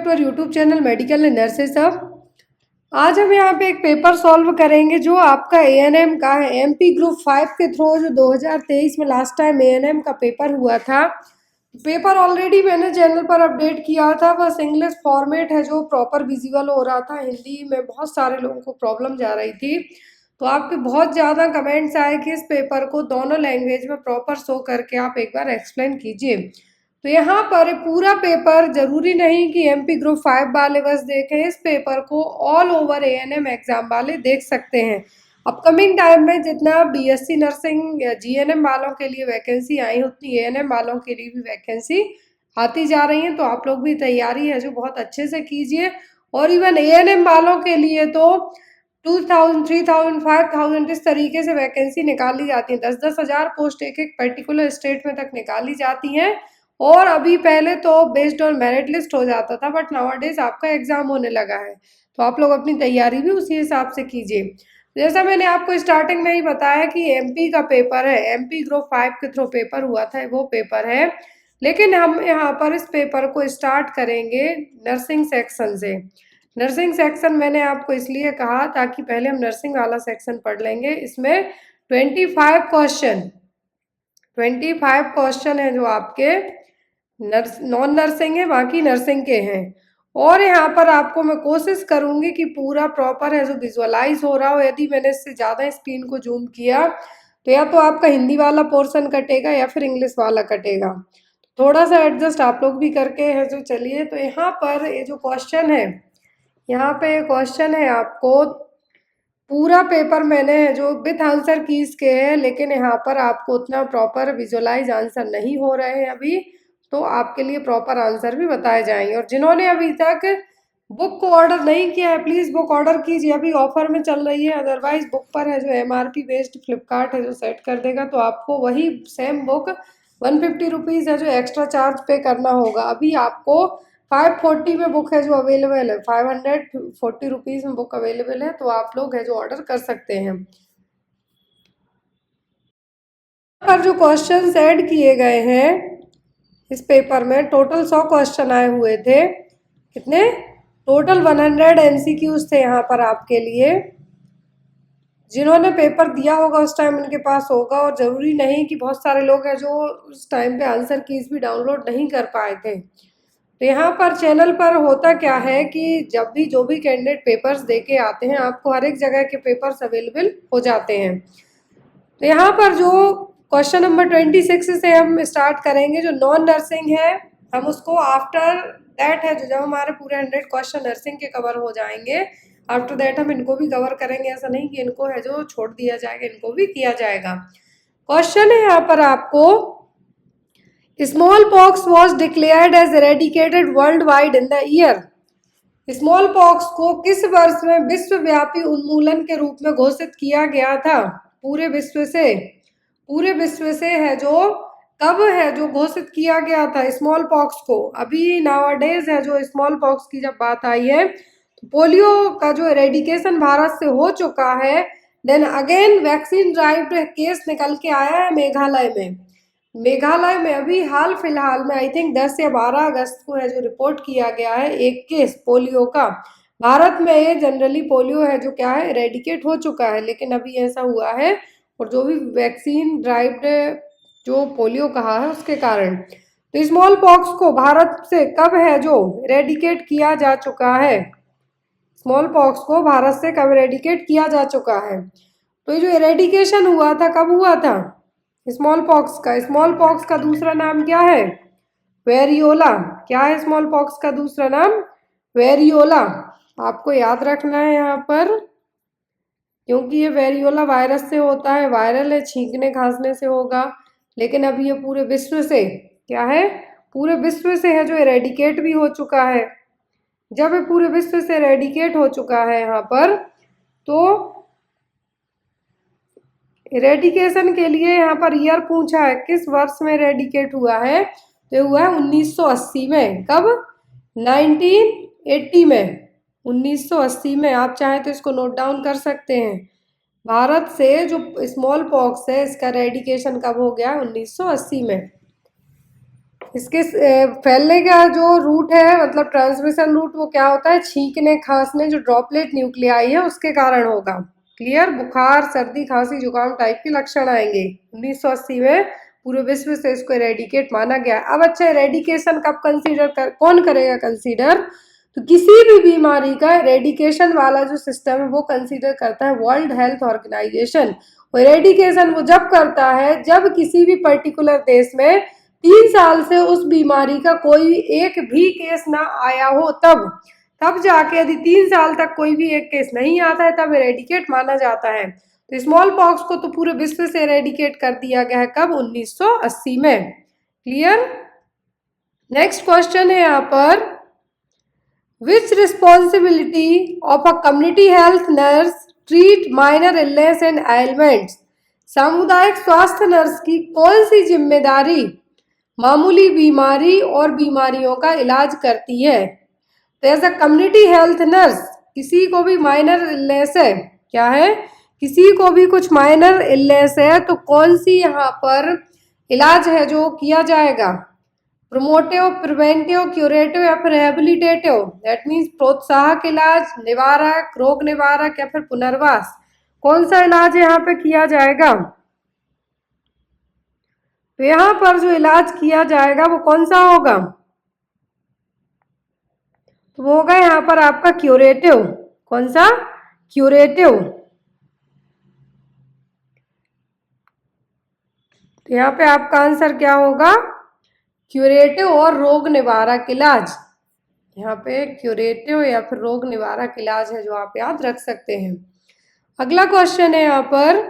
Back to our YouTube channel medical and nurses. अब आज हम यहाँ पे एक पेपर सॉल्व करेंगे जो आपका एएनएम का है। एमपी ग्रुप 5 के थ्रू जो 2023 में लास्ट टाइम एएनएम का पेपर हुआ था। पेपर ऑलरेडी मैंने चैनल पर अपडेट किया था, बस इंग्लिश फॉर्मेट है जो प्रॉपर विजिबल हो रहा था। हिंदी में बहुत सारे लोगों को प्रॉब्लम जा रही थी, तो आपके बहुत ज़्यादा कमेंट्स आए कि इस पेपर को दोनों लैंग्वेज में प्रॉपर शो करके आप एक बार एक्सप्लेन कीजिए। तो यहाँ पर पूरा पेपर जरूरी नहीं कि एमपी ग्रुप 5 वाले बस देखें, इस पेपर को ऑल ओवर एएनएम एग्जाम वाले देख सकते हैं। अपकमिंग टाइम में जितना बीएससी नर्सिंग या जीएनएम वालों के लिए वैकेंसी आई उतनी एएनएम वालों के लिए भी वैकेंसी आती जा रही है, तो आप लोग भी तैयारी है जो बहुत अच्छे से कीजिए। और इवन एएनएम वालों के लिए तो 2000, 3000, 5000 इस तरीके से वैकेंसी निकाली जाती है। 10-10 हज़ार पोस्ट एक एक पर्टिकुलर स्टेट में तक निकाली जाती हैं। और अभी पहले तो बेस्ड ऑन मेरिट लिस्ट हो जाता था, बट नाउअडेज आपका एग्जाम होने लगा है, तो आप लोग अपनी तैयारी भी उसी हिसाब से कीजिए। जैसा मैंने आपको स्टार्टिंग में ही बताया कि एमपी का पेपर है, एमपी ग्रुप 5 के थ्रू पेपर हुआ था, वो पेपर है। लेकिन हम यहाँ पर इस पेपर को स्टार्ट करेंगे नर्सिंग सेक्शन से। नर्सिंग सेक्शन मैंने आपको इसलिए कहा ताकि पहले हम नर्सिंग वाला सेक्शन पढ़ लेंगे। इसमें 25 क्वेश्चन है जो आपके नॉन नर्सिंग है, बाकी नर्सिंग के हैं। और यहाँ पर आपको मैं कोशिश करूंगी कि पूरा प्रॉपर है जो विजुअलाइज हो रहा हो। यदि मैंने इससे ज़्यादा स्क्रीन को जूम किया तो या तो आपका हिंदी वाला पोर्शन कटेगा या फिर इंग्लिश वाला कटेगा, थोड़ा सा एडजस्ट आप लोग भी करके है जो चलिए। तो यहाँ पर ये जो क्वेश्चन है, यहाँ पे क्वेश्चन है आपको पूरा पेपर मैंने है जो विथ आंसर कीज के है, लेकिन यहाँ पर आपको उतना प्रॉपर विजुअलाइज आंसर नहीं हो रहे हैं अभी, तो आपके लिए प्रॉपर आंसर भी बताए जाएंगे। और जिन्होंने अभी तक बुक को ऑर्डर नहीं किया है प्लीज़ बुक ऑर्डर कीजिए, अभी ऑफर में चल रही है। अदरवाइज बुक पर है जो एमआरपी बेस्ड फ्लिपकार्ट है जो सेट कर देगा, तो आपको वही सेम बुक 150 रुपीज़ है जो एक्स्ट्रा चार्ज पे करना होगा। अभी आपको 540 में बुक है जो अवेलेबल है, 540 रुपीज़ में बुक अवेलेबल है, तो आप लोग है जो ऑर्डर कर सकते हैं। पर जो क्वेश्चन ऐड किए गए हैं इस पेपर में, टोटल 100 क्वेश्चन आए हुए थे। कितने? टोटल 100 एमसीक्यूज थे यहाँ पर आपके लिए। जिन्होंने पेपर दिया होगा उस टाइम उनके पास होगा, और ज़रूरी नहीं कि बहुत सारे लोग हैं जो उस टाइम पे आंसर कीज भी डाउनलोड नहीं कर पाए थे। तो यहाँ पर चैनल पर होता क्या है कि जब भी जो भी कैंडिडेट पेपर्स दे के आते हैं, आपको हर एक जगह के पेपर्स अवेलेबल हो जाते हैं। तो यहाँ पर जो क्वेश्चन नंबर 26 से हम स्टार्ट करेंगे, जो नॉन नर्सिंग है हम उसको आफ्टर दैट है जो जब हमारे पूरे 100 क्वेश्चन नर्सिंग के कवर हो जाएंगे, आफ्टर दैट हम इनको भी कवर करेंगे। ऐसा नहीं कि इनको है जो छोड़ दिया जाएगा, इनको भी किया जाएगा। क्वेश्चन है यहाँ पर आपको, smallpox was declared as eradicated worldwide in the year. Smallpox को किस वर्ष में विश्वव्यापी उन्मूलन के रूप में घोषित किया गया था? पूरे विश्व से है जो कब है जो घोषित किया गया था स्मॉल पॉक्स को? अभी नाउअडेज है जो स्मॉल पॉक्स की जब बात आई है, तो पोलियो का जो एरेडिकेशन भारत से हो चुका है। Then again vaccine drive case निकल के आया है मेघालय में अभी हाल फिलहाल में आई थिंक 10 या 12 अगस्त को है जो रिपोर्ट किया गया है एक केस पोलियो का। भारत में ये जनरली पोलियो है जो क्या है एरेडिकेट हो चुका है, लेकिन अभी ऐसा हुआ है और जो भी वैक्सीन ड्राइव्ड जो पोलियो कहा है उसके कारण। तो स्मॉल पॉक्स को भारत से कब है जो एरेडिकेट किया जा चुका है? स्मॉल पॉक्स को भारत से कब एरेडिकेट किया जा चुका है? तो ये जो एरेडिकेशन हुआ था कब हुआ था स्मॉल पॉक्स का दूसरा नाम क्या है? वेरियोला। क्या है स्मॉल पॉक्स का दूसरा नाम? वेरियोला। आपको याद रखना है यहाँ पर, क्योंकि ये वेरियोला वायरस से होता है, वायरल है, छींकने खांसने से होगा। लेकिन अभी ये पूरे विश्व से क्या है, पूरे विश्व से है जो एरेडिकेट भी हो चुका है। जब ये पूरे विश्व से एरेडिकेट हो चुका है यहाँ पर, तो इरेडिकेशन के लिए यहाँ पर ईयर पूछा है, किस वर्ष में इरेडिकेट हुआ है? तो हुआ है 1980 में। कब? 1980 में, 1980 में। आप चाहें तो इसको नोट डाउन कर सकते हैं। भारत से जो स्मॉल पॉक्स है इसका इरेडिकेशन कब हो गया? 1980 में। इसके फैलने का जो रूट है, मतलब ट्रांसमिशन रूट, वो क्या होता है? छींकने खांसने, जो ड्रॉपलेट न्यूक्लियाई है उसके कारण होगा। क्लियर? बुखार, सर्दी, खांसी, जुकाम टाइप के लक्षण आएंगे। 1980 में पूरे विश्व से इसको एरेडिकेट माना गया। अब अच्छा, एरेडिकेशन कब कौन करेगा कंसीडर? तो किसी भी बीमारी का एरेडिकेशन वाला जो सिस्टम है वो कंसीडर करता है वर्ल्ड हेल्थ ऑर्गेनाइजेशन। एरेडिकेशन वो जब करता है जब किसी भी पर्टिकुलर देश में 3 साल से उस बीमारी का कोई एक भी केस ना आया हो, तब जाके यदि 3 साल तक कोई भी एक केस नहीं आता है तब एरेडिकेट माना जाता है। तो स्मॉल पॉक्स को तो पूरे विश्व से एरेडिकेट कर दिया गया है। कब? 1980 में। क्लियर? नेक्स्ट क्वेश्चन है यहाँ पर, which responsibility of a community health nurse treat minor illness and elements? सामुदायिक स्वास्थ्य नर्स की कौन सी जिम्मेदारी मामूली बीमारी और बीमारियों का इलाज करती है? तो as a community health nurse किसी को भी माइनर इलनेस है, क्या है? किसी को भी कुछ माइनर इलनेस है तो कौन सी यहाँ पर इलाज है जो किया जाएगा? प्रोमोटिव, प्रिवेंटिव, क्यूरेटिव या फिर रिहेबिलिटेटिव? दैट मीन्स प्रोत्साहक इलाज, निवारक, रोग निवारक या फिर पुनर्वास? कौन सा इलाज यहाँ पे किया जाएगा? तो यहाँ पर जो इलाज किया जाएगा वो कौन सा होगा? तो वो होगा यहाँ पर आपका क्यूरेटिव। कौन सा? क्यूरेटिव। तो यहाँ पे आपका आंसर क्या होगा? क्यूरेटिव और रोग निवारक इलाज। यहाँ पे क्यूरेटिव या फिर रोग निवारक इलाज है जो आप याद रख सकते हैं। अगला क्वेश्चन है यहाँ पर,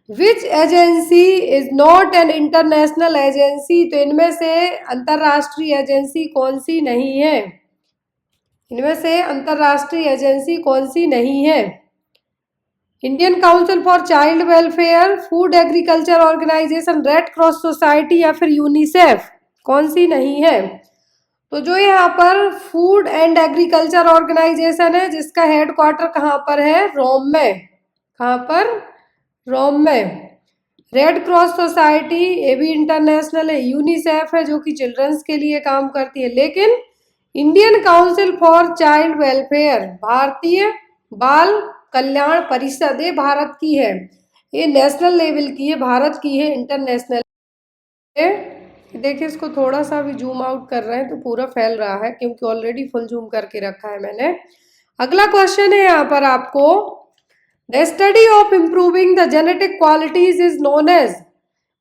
which agency is not an international agency? तो इनमें से अंतरराष्ट्रीय एजेंसी कौन सी नहीं है? इनमें से अंतरराष्ट्रीय एजेंसी कौन सी नहीं है? Indian Council for Child Welfare, Food Agriculture Organization, Red Cross Society या फिर यूनिसेफ? कौन सी नहीं है? तो जो यहाँ पर फूड एंड एग्रीकल्चर ऑर्गेनाइजेशन है जिसका हेडक्वार्टर कहाँ पर है? रोम में। कहाँ पर? रोम में। रेड क्रॉस सोसाइटी ये भी इंटरनेशनल है। यूनिसेफ है जो कि चिल्ड्रंस के लिए काम करती है। लेकिन Indian Council for Child welfare, भारतीय बाल कल्याण परिषद, ये भारत की है, ये नेशनल लेवल की है, भारत की है, इंटरनेशनल है। देखिए इसको थोड़ा सा भी जूम आउट कर रहे हैं तो पूरा फैल रहा है क्योंकि ऑलरेडी फुल जूम करके रखा है मैंने। अगला क्वेश्चन है यहाँ पर आपको, the study of improving the genetic qualities is known as?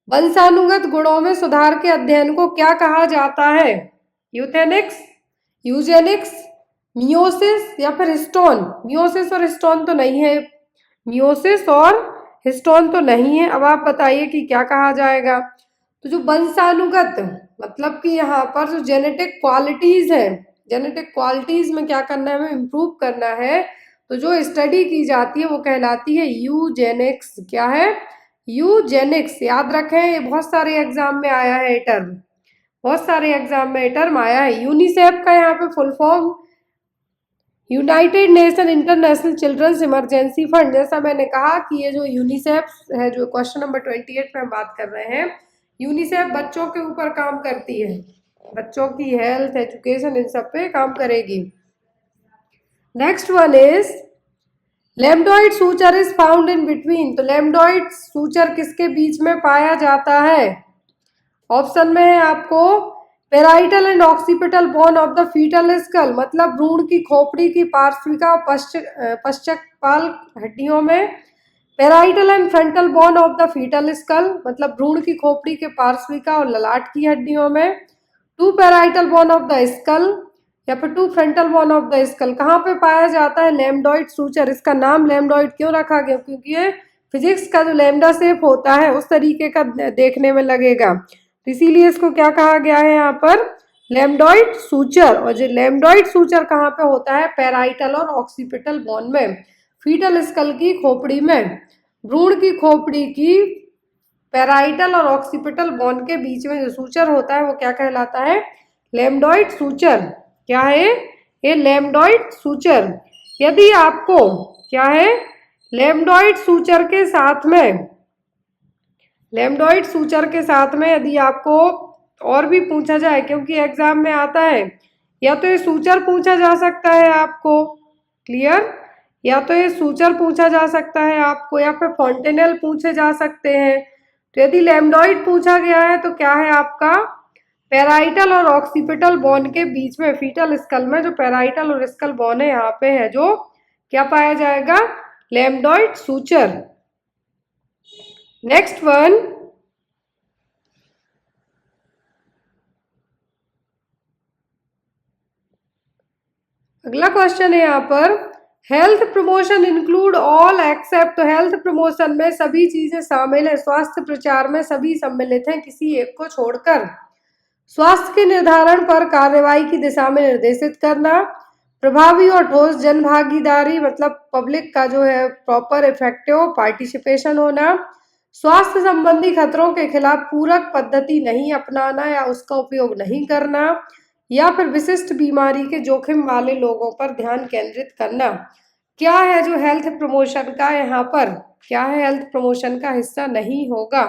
वंशानुगत गुणों में सुधार के अध्ययन को क्या कहा जाता है? यूथेनिक्स, यूजेनिक्स, मियोसिस या फिर हिस्टोन? मियोसिस और हिस्टोन तो नहीं है, मियोसिस और हिस्टोन तो नहीं है। अब आप बताइए कि क्या कहा जाएगा? तो जो वंशानुगत, मतलब कि यहाँ पर जो जेनेटिक क्वालिटीज है, जेनेटिक क्वालिटीज में क्या करना है? हमें इम्प्रूव करना है। तो जो स्टडी की जाती है वो कहलाती है यूजेनिक्स। क्या है? यूजेनिक्स। याद रखें, ये बहुत सारे एग्जाम में आया है, टर्म बहुत सारे एग्जाम में टर्म आया है। यूनिसेफ का यहाँ पे full form United Nation International Children's Emergency Fund. जैसा मैंने कहा कि ये जो यूनिसेफ है, जो क्वेश्चन नंबर 28 में हम बात कर रहे हैं, यूनिसेफ बच्चों के ऊपर काम करती है, बच्चों की हेल्थ, एजुकेशन, इन सब पे काम करेगी। Next one is lambdoid suture is found in between. तो लैम्डोइड सूचर किसके बीच में पाया जाता है? ऑप्शन में है आपको parietal and occipital bone of the fetal skull, मतलब भ्रूण की खोपड़ी की पार्श्विका और पश्चकपाल हड्डियों में। Parietal and frontal bone of the fetal skull, मतलब भ्रूण की खोपड़ी के पार्श्विका और ललाट की हड्डियों में। Two parietal bone of the skull या फिर two frontal bone of the skull. कहाँ पे पाया जाता है? Lambdoid suture. इसका नाम लैम्डोइड क्यों रखा गया? क्योंकि ये फिजिक्स का जो लैम्डा शेप होता है उस तरीके का देखने में लगेगा, इसीलिए इसको क्या कहा गया है यहाँ पर? लैम्डोइड सूचर। और जो लैम्डोइड सूचर कहाँ पे होता है? पेराइटल और ऑक्सीपिटल बोन में, फीटल स्कल की खोपड़ी में। भ्रूण की खोपड़ी की पेराइटल और ऑक्सीपिटल बोन के बीच में जो सूचर होता है वो क्या कहलाता है? Lambdoid suture. क्या है? ये लैम्डोइड सूचर। यदि आपको क्या है? लैम्डोइड सूचर के साथ में, लैम्डोइड सूचर के साथ में यदि आपको और भी पूछा जाए, क्योंकि एग्जाम में आता है। या तो ये सूचर पूछा जा सकता है आपको, क्लियर, या तो ये सूचर पूछा जा सकता है आपको, या फिर फॉन्टेनेल पूछे जा सकते हैं। तो यदि लैम्डॉइड पूछा गया है तो क्या है आपका, पैराइटल और ऑक्सीपिटल बोन के बीच में, फीटल स्कल में जो पैराइटल और स्कल बोन है यहाँ पे है, जो क्या पाया जाएगा, लैम्डॉइड सूचर। नेक्स्ट वन, अगला क्वेश्चन है यहाँ पर, health promotion include all except, तो हेल्थ प्रमोशन में सभी चीजें शामिल है, स्वास्थ्य प्रचार में सभी सम्मिलित हैं किसी एक को छोड़कर। स्वास्थ्य के निर्धारण पर कार्यवाही की दिशा में निर्देशित करना, प्रभावी और ठोस जन भागीदारी, मतलब पब्लिक का जो है प्रॉपर इफेक्टिव पार्टिसिपेशन होना, स्वास्थ्य संबंधी खतरों के खिलाफ पूरक पद्धति नहीं अपनाना या उसका उपयोग नहीं करना, या फिर विशिष्ट बीमारी के जोखिम वाले लोगों पर ध्यान केंद्रित करना। क्या है जो हेल्थ प्रमोशन का यहाँ पर, क्या है हेल्थ प्रमोशन का हिस्सा नहीं होगा।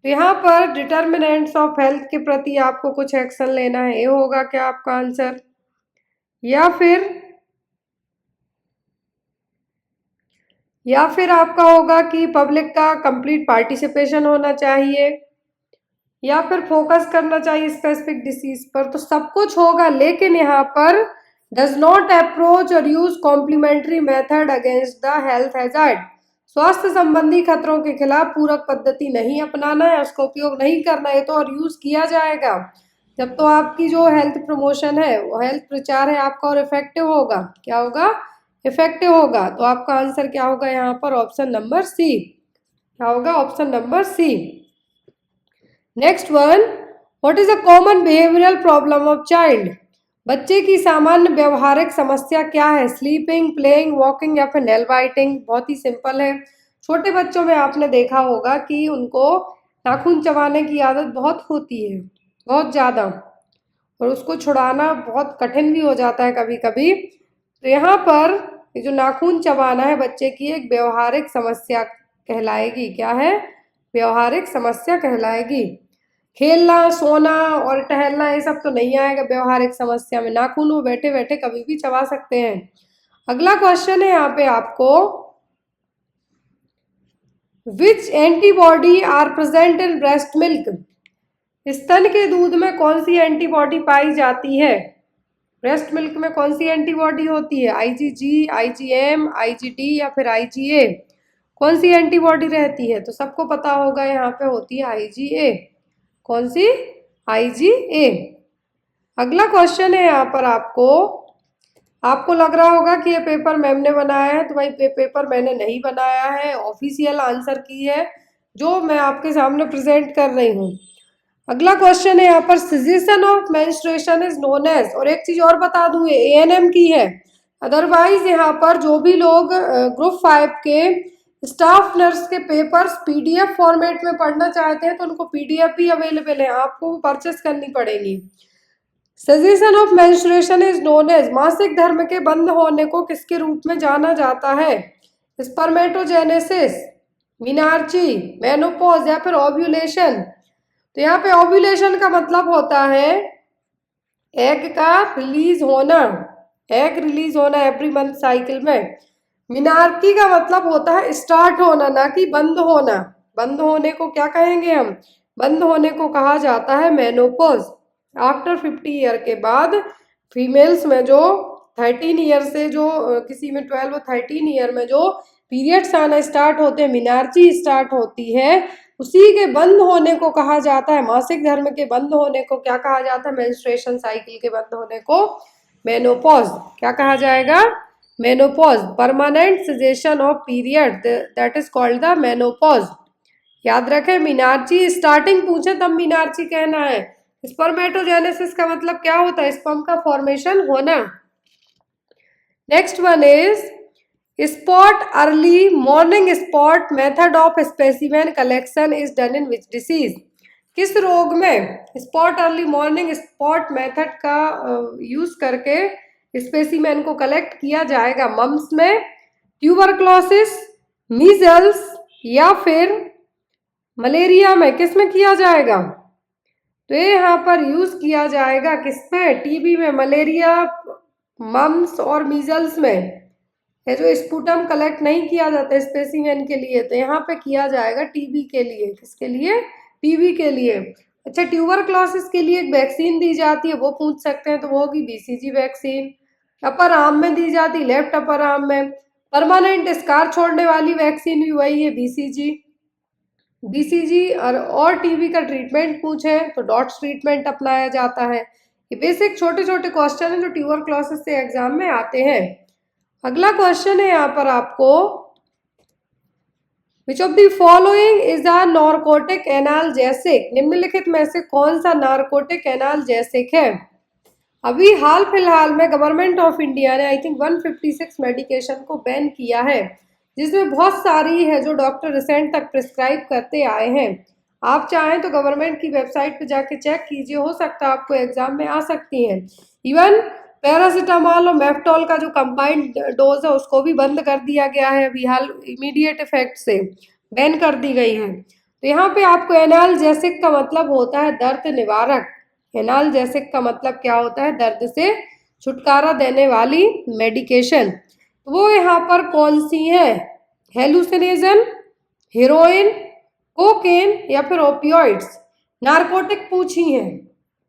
तो यहाँ पर डिटर्मिनेंट्स ऑफ हेल्थ के प्रति आपको कुछ एक्शन लेना है, ये होगा क्या आपका आंसर, या फिर आपका होगा कि पब्लिक का कंप्लीट पार्टिसिपेशन होना चाहिए, या फिर फोकस करना चाहिए स्पेसिफिक डिसीज पर। तो सब कुछ होगा, लेकिन यहाँ पर डज नॉट अप्रोच और use complementary method against the health hazard, स्वास्थ्य संबंधी खतरों के खिलाफ पूरक पद्धति नहीं अपनाना है, उसका उपयोग नहीं करना है, तो और यूज किया जाएगा जब तो आपकी जो हेल्थ प्रमोशन है, वो हेल्थ प्रचार है आपका, और इफेक्टिव होगा। क्या होगा, इफेक्टिव होगा। तो आपका आंसर क्या होगा यहाँ पर, ऑप्शन नंबर सी। क्या होगा, option number C. Next one, what is a common behavioural problem of child, बच्चे की सामान्य व्यवहारिक समस्या क्या है, स्लीपिंग, प्लेइंग, वॉकिंग, या फिर नेल बाइटिंग। बहुत ही सिंपल है। छोटे बच्चों में आपने देखा होगा कि उनको नाखून चबाने की आदत बहुत होती है, बहुत ज़्यादा, और उसको छुड़ाना बहुत कठिन भी हो जाता है कभी कभी। तो यहाँ पर ये जो नाखून चबाना है बच्चे की, एक व्यवहारिक समस्या कहलाएगी। क्या है, व्यवहारिक समस्या कहलाएगी। खेलना, सोना और टहलना ये सब तो नहीं आएगा व्यवहारिक समस्या में, नाखून वो बैठे बैठे कभी भी चबा सकते हैं। अगला क्वेश्चन है यहाँ पे आपको, which antibody are present in breast milk, स्तन के दूध में कौन सी एंटीबॉडी पाई जाती है, ब्रेस्ट मिल्क में कौन सी एंटीबॉडी होती है, आईजीजी, आईजीएम, आईजीडी, या फिर आईजीए, कौन सी एंटीबॉडी रहती है। तो सबको पता होगा यहाँ पे होती है आईजीए। कौन सी, आईजीए। अगला क्वेश्चन है यहाँ पर आपको लग रहा होगा कि ये पेपर मैम ने बनाया है, तो भाई पेपर मैंने नहीं बनाया है, ऑफिशियल आंसर की है जो मैं आपके सामने प्रेजेंट कर रही हूँ। अगला क्वेश्चन है यहाँ पर, cessation of menstruation is known as, और एक चीज और बता दूं, ये एएनएम की है। अदरवाइज यहाँ पर जो भी लोग ग्रुप 5 के स्टाफ नर्स के पेपर्स पीडीएफ फॉर्मेट में पढ़ना चाहते हैं तो उनको पीडीएफ भी अवेलेबल है, आपको परचेस करनी पड़ेगी। Cessation of menstruation is known as, मासिक धर्म के बंद होने को किसके रूप में जाना जाता है, स्पर्मेटोजेनेसिस, मिनार्ची, मेनोपॉज, या फिर ओव्यूलेशन। तो यहाँ पे ओव्यूलेशन का मतलब होता है एग का रिलीज होना, एग रिलीज होना एवरी मंथ साइकिल में। मिनार्की का मतलब होता है स्टार्ट होना, ना कि बंद होना। बंद होने को क्या कहेंगे हम, बंद होने को कहा जाता है मेनोपॉज। आफ्टर 50 ईयर के बाद फीमेल्स में जो 13 ईयर से जो किसी में 12 और 13 ईयर में जो पीरियड्स आना स्टार्ट होते हैं, मिनार्ची स्टार्ट होती है, उसी के बंद होने को कहा जाता है, मासिक धर्म के बंद होने को क्या कहा जाता है, मेंस्ट्रुएशन साइकिल के बंद होने को मेनोपॉज। क्या कहा जाएगा, menopause. Permanent cessation of period that is called the menopause. याद रखें, मिनार्ची स्टार्टिंग पूछे तब मिनार्ची कहना है। स्पर्मेटोजेनेसिस का मतलब क्या होता है, स्पर्म का फॉर्मेशन होना। Next one is spot early morning spot method of specimen collection is done in which disease, किस रोग में spot early morning spot method का यूज करके स्पेसिमेन को कलेक्ट किया जाएगा, मम्स में, ट्यूबरक्लोसिस, मीजल्स, या फिर मलेरिया में, किस में किया जाएगा, तो ये यहाँ पर यूज किया जाएगा किसमें, टीबी में, मलेरिया, मम्स और मीजल्स में। ये जो स्पुटम कलेक्ट नहीं किया जाता स्पेसिमेन के लिए, तो यहाँ पे किया जाएगा टीबी के लिए। किसके लिए, टीबी के लिए। अच्छा, ट्यूबरक्लोसिस के लिए एक वैक्सीन दी जाती है, वो पूछ सकते हैं, तो वो होगी बीसीजी वैक्सीन। अपर आर्म में दी जाती, लेफ्ट अपर आर्म में। परमानेंट स्कार छोड़ने वाली वैक्सीन भी वही है, बीसीजी। बीसीजी और टीबी का ट्रीटमेंट पूछे तो डॉट्स ट्रीटमेंट अपनाया जाता है। ये बेसिक छोटे छोटे क्वेश्चन है जो ट्यूबरक्लोसिस से एग्जाम में आते हैं। अगला क्वेश्चन है यहाँ पर आपको, विच of the following is a narcotic analgesic, निम्नलिखित में से कौन सा नारकोटिक एनाल्जेसिक है। अभी हाल फिलहाल में गवर्नमेंट ऑफ इंडिया ने आई थिंक 156 मेडिकेशन को बैन किया है, जिसमें बहुत सारी है जो डॉक्टर रिसेंट तक प्रिस्क्राइब करते आए हैं। आप चाहें तो गवर्नमेंट की वेबसाइट पे जाके चेक कीजिए, हो सकता है आपको एग्जाम में आ सकती हैं। इवन पैरासीटामोल और मेफ्टॉल का जो कंबाइंड डोज है उसको भी बंद कर दिया गया है, अभी हाल इमीडिएट इफेक्ट से बैन कर दी गई है। तो यहाँ पे आपको एनाल्जेसिक का मतलब होता है दर्द निवारक। एनाल्जेसिक का मतलब क्या होता है, दर्द से छुटकारा देने वाली मेडिकेशन। वो यहाँ पर कौन सी है, हेलुसिनेशन, हेरोइन, कोकेन या फिर ओपियोइड्स। नारकोटिक पूछी है,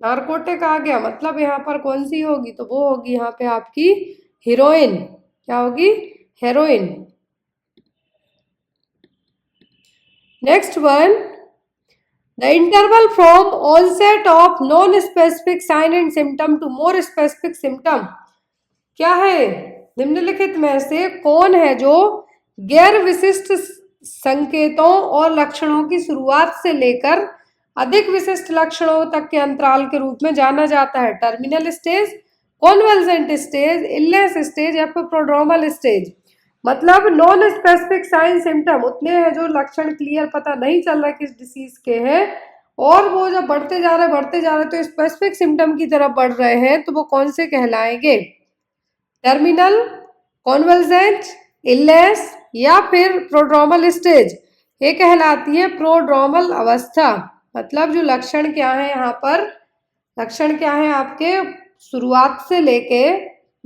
नारकोटिक आ गया, मतलब यहाँ पर कौन सी होगी, तो वो होगी यहाँ पे आपकी हीरोइन। क्या होगी, heroin. Next one, the interval from onset of non specific sign and symptom to more specific symptom क्या है। निम्नलिखित में से कौन है जो गैर विशिष्ट संकेतों और लक्षणों की शुरुआत से लेकर अधिक विशिष्ट लक्षणों तक के अंतराल के रूप में जाना जाता है। Terminal stage, convalescent stage, illness stage या फिर प्रोड्रोमल स्टेज। मतलब नॉन स्पेसिफिक साइन सिम्टम उतने हैं जो लक्षण क्लियर पता नहीं चल रहा किस डिसीज के हैं, और वो जब बढ़ते जा रहे तो स्पेसिफिक सिम्टम की तरफ बढ़ रहे हैं, तो वो कौन से कहलाएंगे, टर्मिनल, कॉन्वल्जेंट, इलनेस या फिर प्रोड्रोमल स्टेज। ये कहलाती है प्रोड्रोमल अवस्था। मतलब जो लक्षण क्या है यहाँ पर, लक्षण क्या है आपके शुरुआत से लेके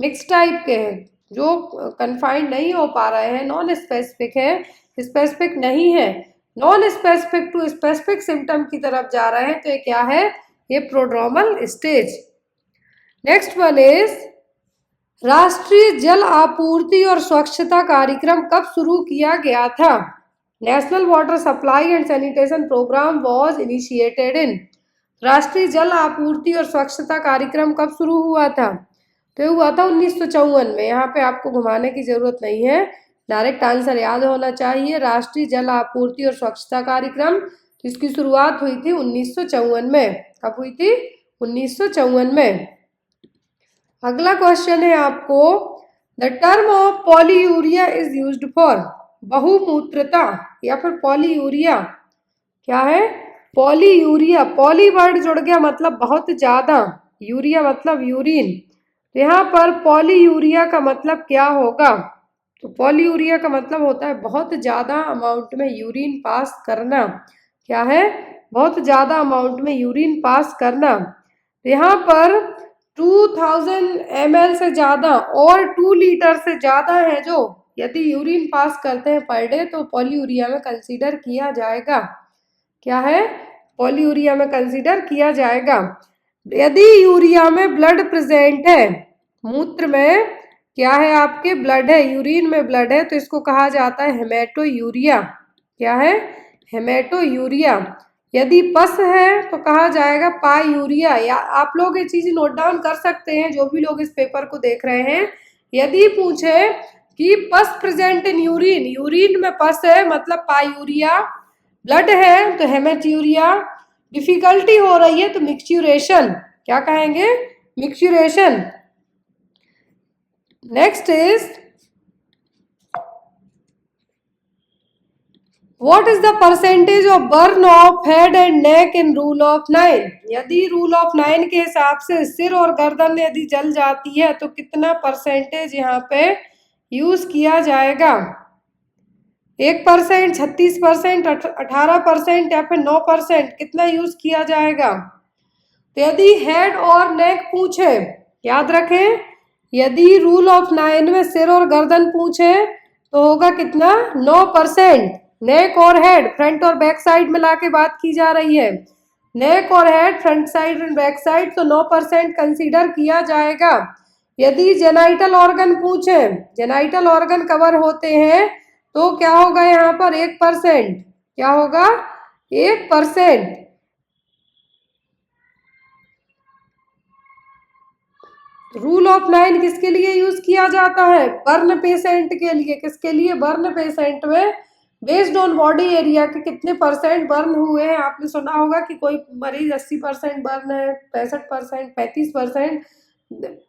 मिक्स टाइप के हैं, जो कन्फाइंड नहीं हो पा रहे हैं, नॉन स्पेसिफिक है, स्पेसिफिक नहीं है, non specific to specific symptom की तरफ जा रहे हैं, तो ये क्या है, ये prodromal stage. Next one is, राष्ट्रीय जल आपूर्ति और स्वच्छता कार्यक्रम कब शुरू किया गया था। National water supply and sanitation programme was initiated in, राष्ट्रीय जल आपूर्ति और स्वच्छता कार्यक्रम कब शुरू हुआ था, तो हुआ था 1954 में। यहाँ पे आपको घुमाने की जरूरत नहीं है, डायरेक्ट आंसर याद होना चाहिए। राष्ट्रीय जल आपूर्ति और स्वच्छता कार्यक्रम, तो इसकी शुरुआत हुई थी 1954 में। कब हुई थी, 1954 में। अगला क्वेश्चन है आपको, the term of polyuria is used for, बहुमूत्रता या फिर पॉलीयूरिया क्या है, पॉलीयूरिया। पॉली वर्ड जुड़ गया मतलब बहुत ज्यादा, यूरिया मतलब यूरिन, तो यहाँ पर पॉलीयूरिया का मतलब क्या होगा, तो पॉलीयूरिया का मतलब होता है बहुत ज्यादा अमाउंट में यूरिन पास करना। क्या है, बहुत ज्यादा अमाउंट में यूरिन पास करना। यहाँ पर 2000 ml से ज्यादा और 2 लीटर से ज्यादा है जो यदि यूरिन पास करते हैं पर डे, तो पॉलीयूरिया में कंसीडर किया जाएगा। क्या है, पॉलीयूरिया में कंसीडर किया जाएगा। यदि यूरिया में ब्लड प्रेजेंट है, मूत्र में क्या है आपके ब्लड है, यूरिन में ब्लड है, तो इसको कहा जाता है हेमेटोयूरिया। क्या है, हेमेटोयूरिया। यदि पस है तो कहा जाएगा पायूरिया। या आप लोग ये चीज नोट डाउन कर सकते हैं, जो भी लोग इस पेपर को देख रहे हैं। यदि पूछे कि पस प्रेजेंट इन यूरिन, यूरिन में पस है मतलब पायूरिया, ब्लड है तो हेमेट्यूरिया, डिफिकल्टी हो रही है तो मिक्सचुरेशन। क्या कहेंगे, micturition. Next is, What is the percentage of burn of head and neck in rule of 9? यदि रूल ऑफ 9 के हिसाब से सिर और गर्दन यदि जल जाती है तो कितना परसेंटेज यहाँ पे यूज किया जाएगा, 1%, 36%, 18% या फिर 9%, कितना यूज किया जाएगा। तो यदि हेड और नेक पूछे, याद रखें, यदि रूल ऑफ 9 में सिर और गर्दन पूछे तो होगा कितना, 9%। नेक और हेड फ्रंट और बैक साइड मिला के बात की जा रही है, नेक और head front side and back side, तो 9% कंसीडर किया जाएगा। यदि जेनाइटल ऑर्गन पूछे, जेनाइटल ऑर्गन कवर होते हैं तो क्या होगा यहाँ पर, 1%। क्या होगा, 1%। रूल ऑफ 9 किसके लिए यूज किया जाता है, बर्न पेशेंट के लिए। किसके लिए, बर्न पेशेंट में बेस्ड ऑन बॉडी एरिया के कितने परसेंट बर्न हुए हैं। आपने सुना होगा कि कोई मरीज 80% बर्न है, 65%, 35%।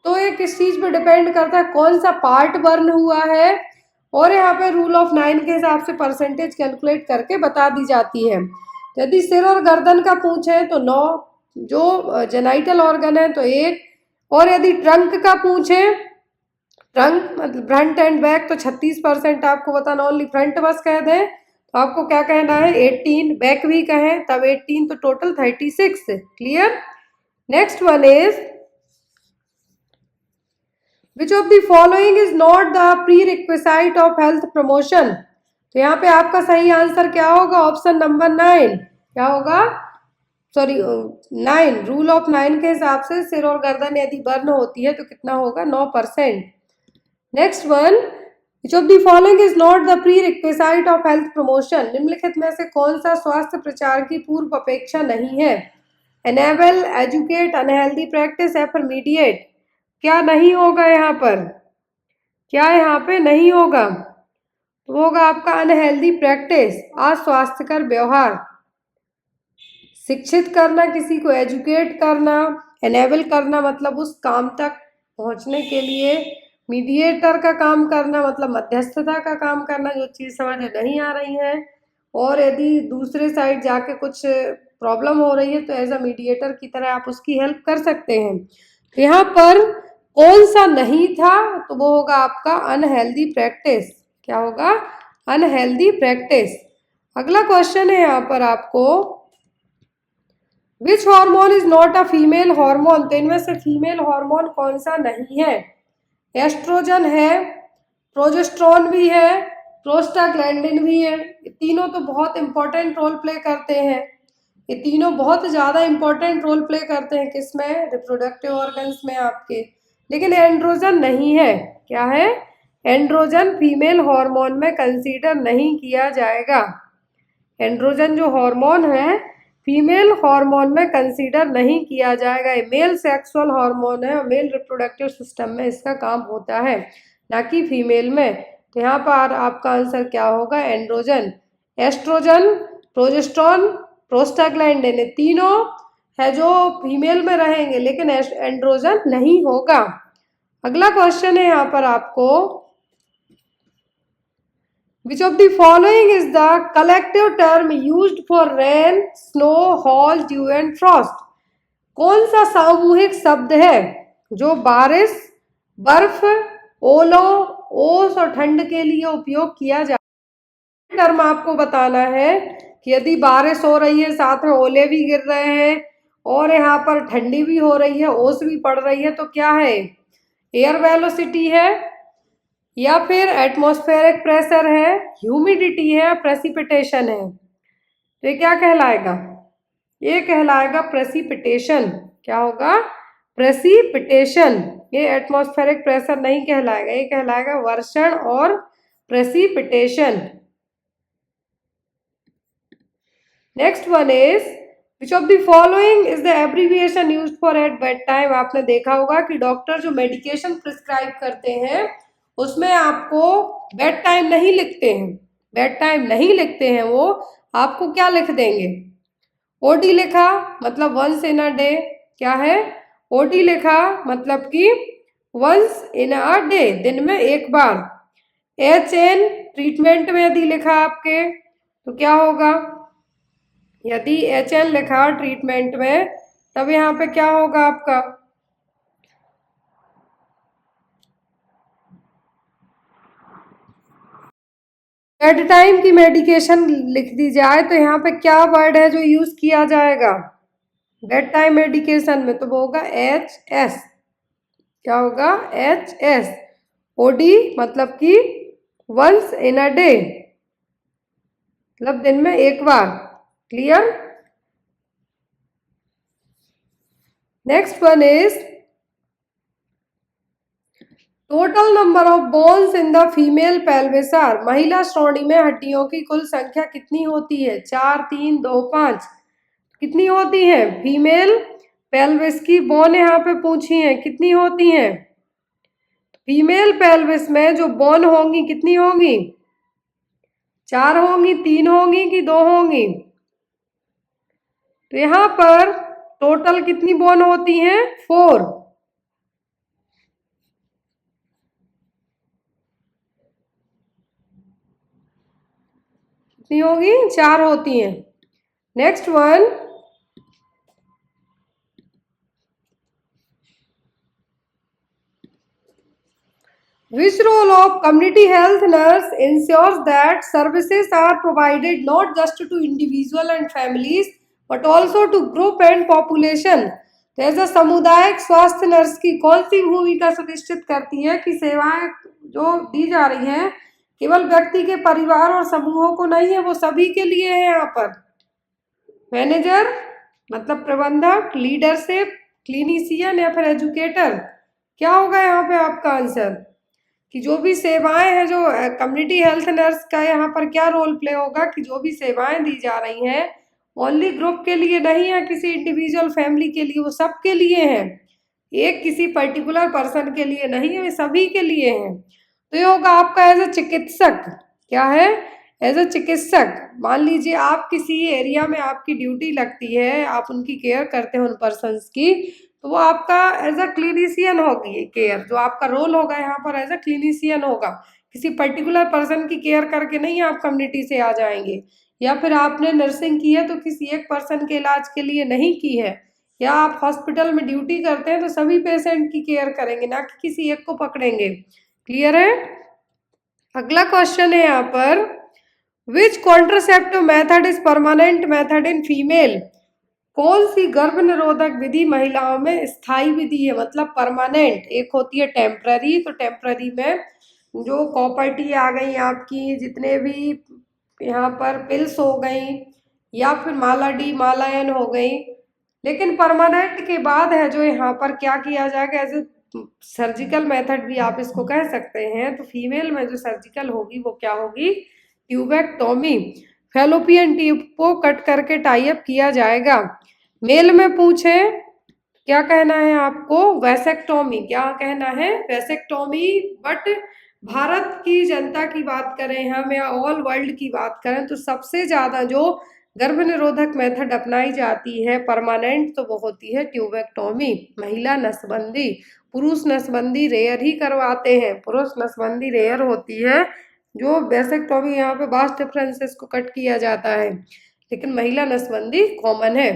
तो ये किस चीज पे डिपेंड करता है, कौन सा पार्ट बर्न हुआ है, और यहाँ पे रूल ऑफ 9 के हिसाब से परसेंटेज कैलकुलेट करके बता दी जाती है। यदि सिर और गर्दन का पूछे तो 9, जो जेनाइटल ऑर्गन है तो 1, और यदि ट्रंक का पूछे, ट्रंक मतलब फ्रंट एंड बैक, तो 36% आपको बताना, ओनली फ्रंट बस कह दें तो आपको क्या कहना है, 18, बैक भी कहें तब 18, तो total 36। Clear. Next one is, which of the following is not the pre requisite of health promotion. तो यहाँ पे आपका सही आंसर क्या होगा, ऑप्शन नंबर 9। क्या होगा, सॉरी 9, रूल ऑफ 9 के हिसाब से सिर और गर्दन यदि बर्न होती है तो कितना होगा, 9%। Next one, which of the following is not the pre requisite of health promotion. निम्नलिखित में से कौन सा स्वास्थ्य प्रचार की पूर्व अपेक्षा नहीं है, एनेबल, एजुकेट, अनहेल्दी प्रैक्टिस या फिर मीडिएट। क्या नहीं होगा यहाँ पर, क्या यहाँ पे नहीं होगा, तो होगा आपका अनहेल्दी प्रैक्टिस, अस्वास्थ्यकर व्यवहार। शिक्षित करना किसी को, एजुकेट करना, एनेबल करना मतलब उस काम तक पहुंचने के लिए, मीडिएटर का काम करना मतलब मध्यस्थता का काम करना, जो चीज़ समझ में नहीं आ रही है, और यदि दूसरे साइड जाके कुछ प्रॉब्लम हो रही है तो एज अ मीडिएटर की तरह आप उसकी हेल्प कर सकते हैं। तो यहाँ पर कौन सा नहीं था, तो वो होगा आपका अनहेल्दी प्रैक्टिस। क्या होगा, अनहेल्दी प्रैक्टिस। अगला क्वेश्चन है यहाँ पर आपको, which hormone is not a female hormone. तो इनमें से फीमेल हार्मोन कौन सा नहीं है, एस्ट्रोजन है, प्रोजेस्टेरोन भी है, प्रोस्टाग्लैंडिन भी है। ये तीनों तो बहुत इंपॉर्टेंट रोल प्ले करते हैं, ये तीनों बहुत ज़्यादा इंपॉर्टेंट रोल प्ले करते हैं किसमें, रिप्रोडक्टिव ऑर्गन्स में आपके, लेकिन एंड्रोजन नहीं है। क्या है, एंड्रोजन फीमेल हार्मोन में कंसीडर नहीं किया जाएगा। एंड्रोजन जो हार्मोन है फीमेल हार्मोन में कंसीडर नहीं किया जाएगा, ये मेल सेक्सुअल हार्मोन है और मेल रिप्रोडक्टिव सिस्टम में इसका काम होता है, ना कि फीमेल में। तो यहाँ पर आपका आंसर क्या होगा, एंड्रोजन। एस्ट्रोजन, प्रोजेस्टेरोन, प्रोस्टाग्लैंडिन, ये तीनों है जो फीमेल में रहेंगे, लेकिन एंड्रोजन नहीं होगा। अगला क्वेश्चन है यहाँ पर आपको, which of the following is the collective term used for rain, snow, hail, dew and frost। कौन सा सामूहिक शब्द है जो बारिश, बर्फ, ओलों, ओस और ठंड के लिए उपयोग किया जाता है। टर्म आपको बताना है कि यदि बारिश हो रही है, साथ में ओले भी गिर रहे हैं और यहाँ पर ठंडी भी हो रही है, ओस भी पड़ रही है, तो क्या है, एयर वेलोसिटी है या फिर एटमॉस्फेरिक प्रेशर है, ह्यूमिडिटी है, प्रेसिपिटेशन है। तो ये क्या कहलाएगा, ये कहलाएगा प्रेसिपिटेशन। क्या होगा, प्रेसिपिटेशन। ये एटमॉस्फेरिक प्रेशर नहीं कहलाएगा, ये कहलाएगा वर्षण और precipitation. Next one is, which of the following is the abbreviation used for at bed time. आपने देखा होगा कि डॉक्टर जो मेडिकेशन प्रिस्क्राइब करते हैं उसमें आपको बेड टाइम नहीं लिखते हैं, बेड टाइम नहीं लिखते हैं, वो आपको क्या लिख देंगे, ओडी लिखा मतलब वंस इन अ डे। क्या है, ओडी लिखा मतलब कि वंस इन अ डे, दिन में एक बार। एच एन ट्रीटमेंट में यदि लिखा आपके तो क्या होगा, यदि एच एन लिखा ट्रीटमेंट में तब यहाँ पे क्या होगा आपका, बेड टाइम की मेडिकेशन लिख दी जाए तो यहाँ पे क्या वर्ड है जो यूज किया जाएगा, बेड टाइम मेडिकेशन में तो वो होगा HS। क्या होगा? HS। OD मतलब कि वंस इन अ डे, मतलब दिन में एक बार। Clear? Next one is total number of bones in the female pelvis are. महिला श्रोणि में हड्डियों की कुल संख्या कितनी होती है? 4, 3, 2, 5। कितनी होती है? फीमेल पेल्विस की बोन यहाँ पे पूछी है, कितनी होती है? फीमेल पेल्विस में जो बोन होंगी कितनी होंगी? 4 होंगी, 3 होंगी कि 2 होंगी? तो यहाँ पर टोटल कितनी बोन होती हैं? 4। कितनी होगी? 4 होती हैं। Next one, which role of community health nurse ensures that services are provided not just to individual and families but also to group and population? तो एज सामुदायिक स्वास्थ्य नर्स की कौन सी भूमिका सुनिश्चित करती है कि सेवाएं जो दी जा रही हैं केवल व्यक्ति के परिवार और समूहों को नहीं है, वो सभी के लिए है। यहाँ पर मैनेजर मतलब प्रबंधक, लीडरशिप, क्लिनिशियन या फिर एजुकेटर। क्या होगा यहाँ पे आपका आंसर? कि जो भी सेवाएं हैं, जो कम्युनिटी हेल्थ नर्स का यहाँ पर क्या रोल प्ले होगा कि जो भी सेवाएं दी जा रही हैं ओनली ग्रुप के लिए नहीं है, किसी इंडिविजुअल फैमिली के लिए, वो सब के लिए है। एक किसी पर्टिकुलर पर्सन के लिए नहीं है, वे सभी के लिए हैं। तो ये होगा आपका एज अ चिकित्सक। क्या है? एज अ चिकित्सक। मान लीजिए आप किसी एरिया में आपकी ड्यूटी लगती है, आप उनकी केयर करते हैं उन पर्सन्स की, तो वो आपका एज अ क्लिनिशियन होगी केयर। जो आपका रोल होगा यहाँ पर एज अ क्लिनिशियन होगा। किसी पर्टिकुलर पर्सन की केयर करके नहीं आप कम्युनिटी से आ जाएंगे, या फिर आपने नर्सिंग की है तो किसी एक पर्सन के इलाज के लिए नहीं की है, या आप हॉस्पिटल में ड्यूटी करते हैं तो सभी पेशेंट की केयर करेंगे, ना कि किसी एक को पकड़ेंगे। क्लियर है? अगला क्वेश्चन है यहाँ पर, which contraceptive method is permanent method in female? कौन सी गर्भ निरोधक विधि महिलाओं में स्थायी विधि है, मतलब परमानेंट? एक होती है टेम्पररी। तो टेम्पररी में जो कॉपर्टी आ गई आपकी, जितने भी यहाँ पर पिल्स हो गई, या फिर माला डी माला एन हो गई। लेकिन परमानेंट के बाद है जो यहाँ पर क्या किया जाएगा, एज ए सर्जिकल मेथड भी आप इसको कह सकते हैं। तो फीमेल में जो सर्जिकल होगी वो क्या होगी? ट्यूबेक्टोमी। फेलोपियन ट्यूब को कट करके टाई अप किया जाएगा। मेल में पूछे क्या कहना है आपको? वैसेक्टोमी। क्या कहना है? वैसेक्टोमी। बट भारत की जनता की बात करें हम या ऑल वर्ल्ड की बात करें तो सबसे ज़्यादा जो गर्भ निरोधक मेथड अपनाई जाती है परमानेंट, तो वो होती है ट्यूबेक्टोमी, महिला नसबंदी। पुरुष नसबंदी रेयर ही करवाते हैं, पुरुष नसबंदी रेयर होती है। जो वैसेक्टोमी यहाँ पे बास्ट डिफरेंसेस को कट किया जाता है, लेकिन महिला नसबंदी कॉमन है।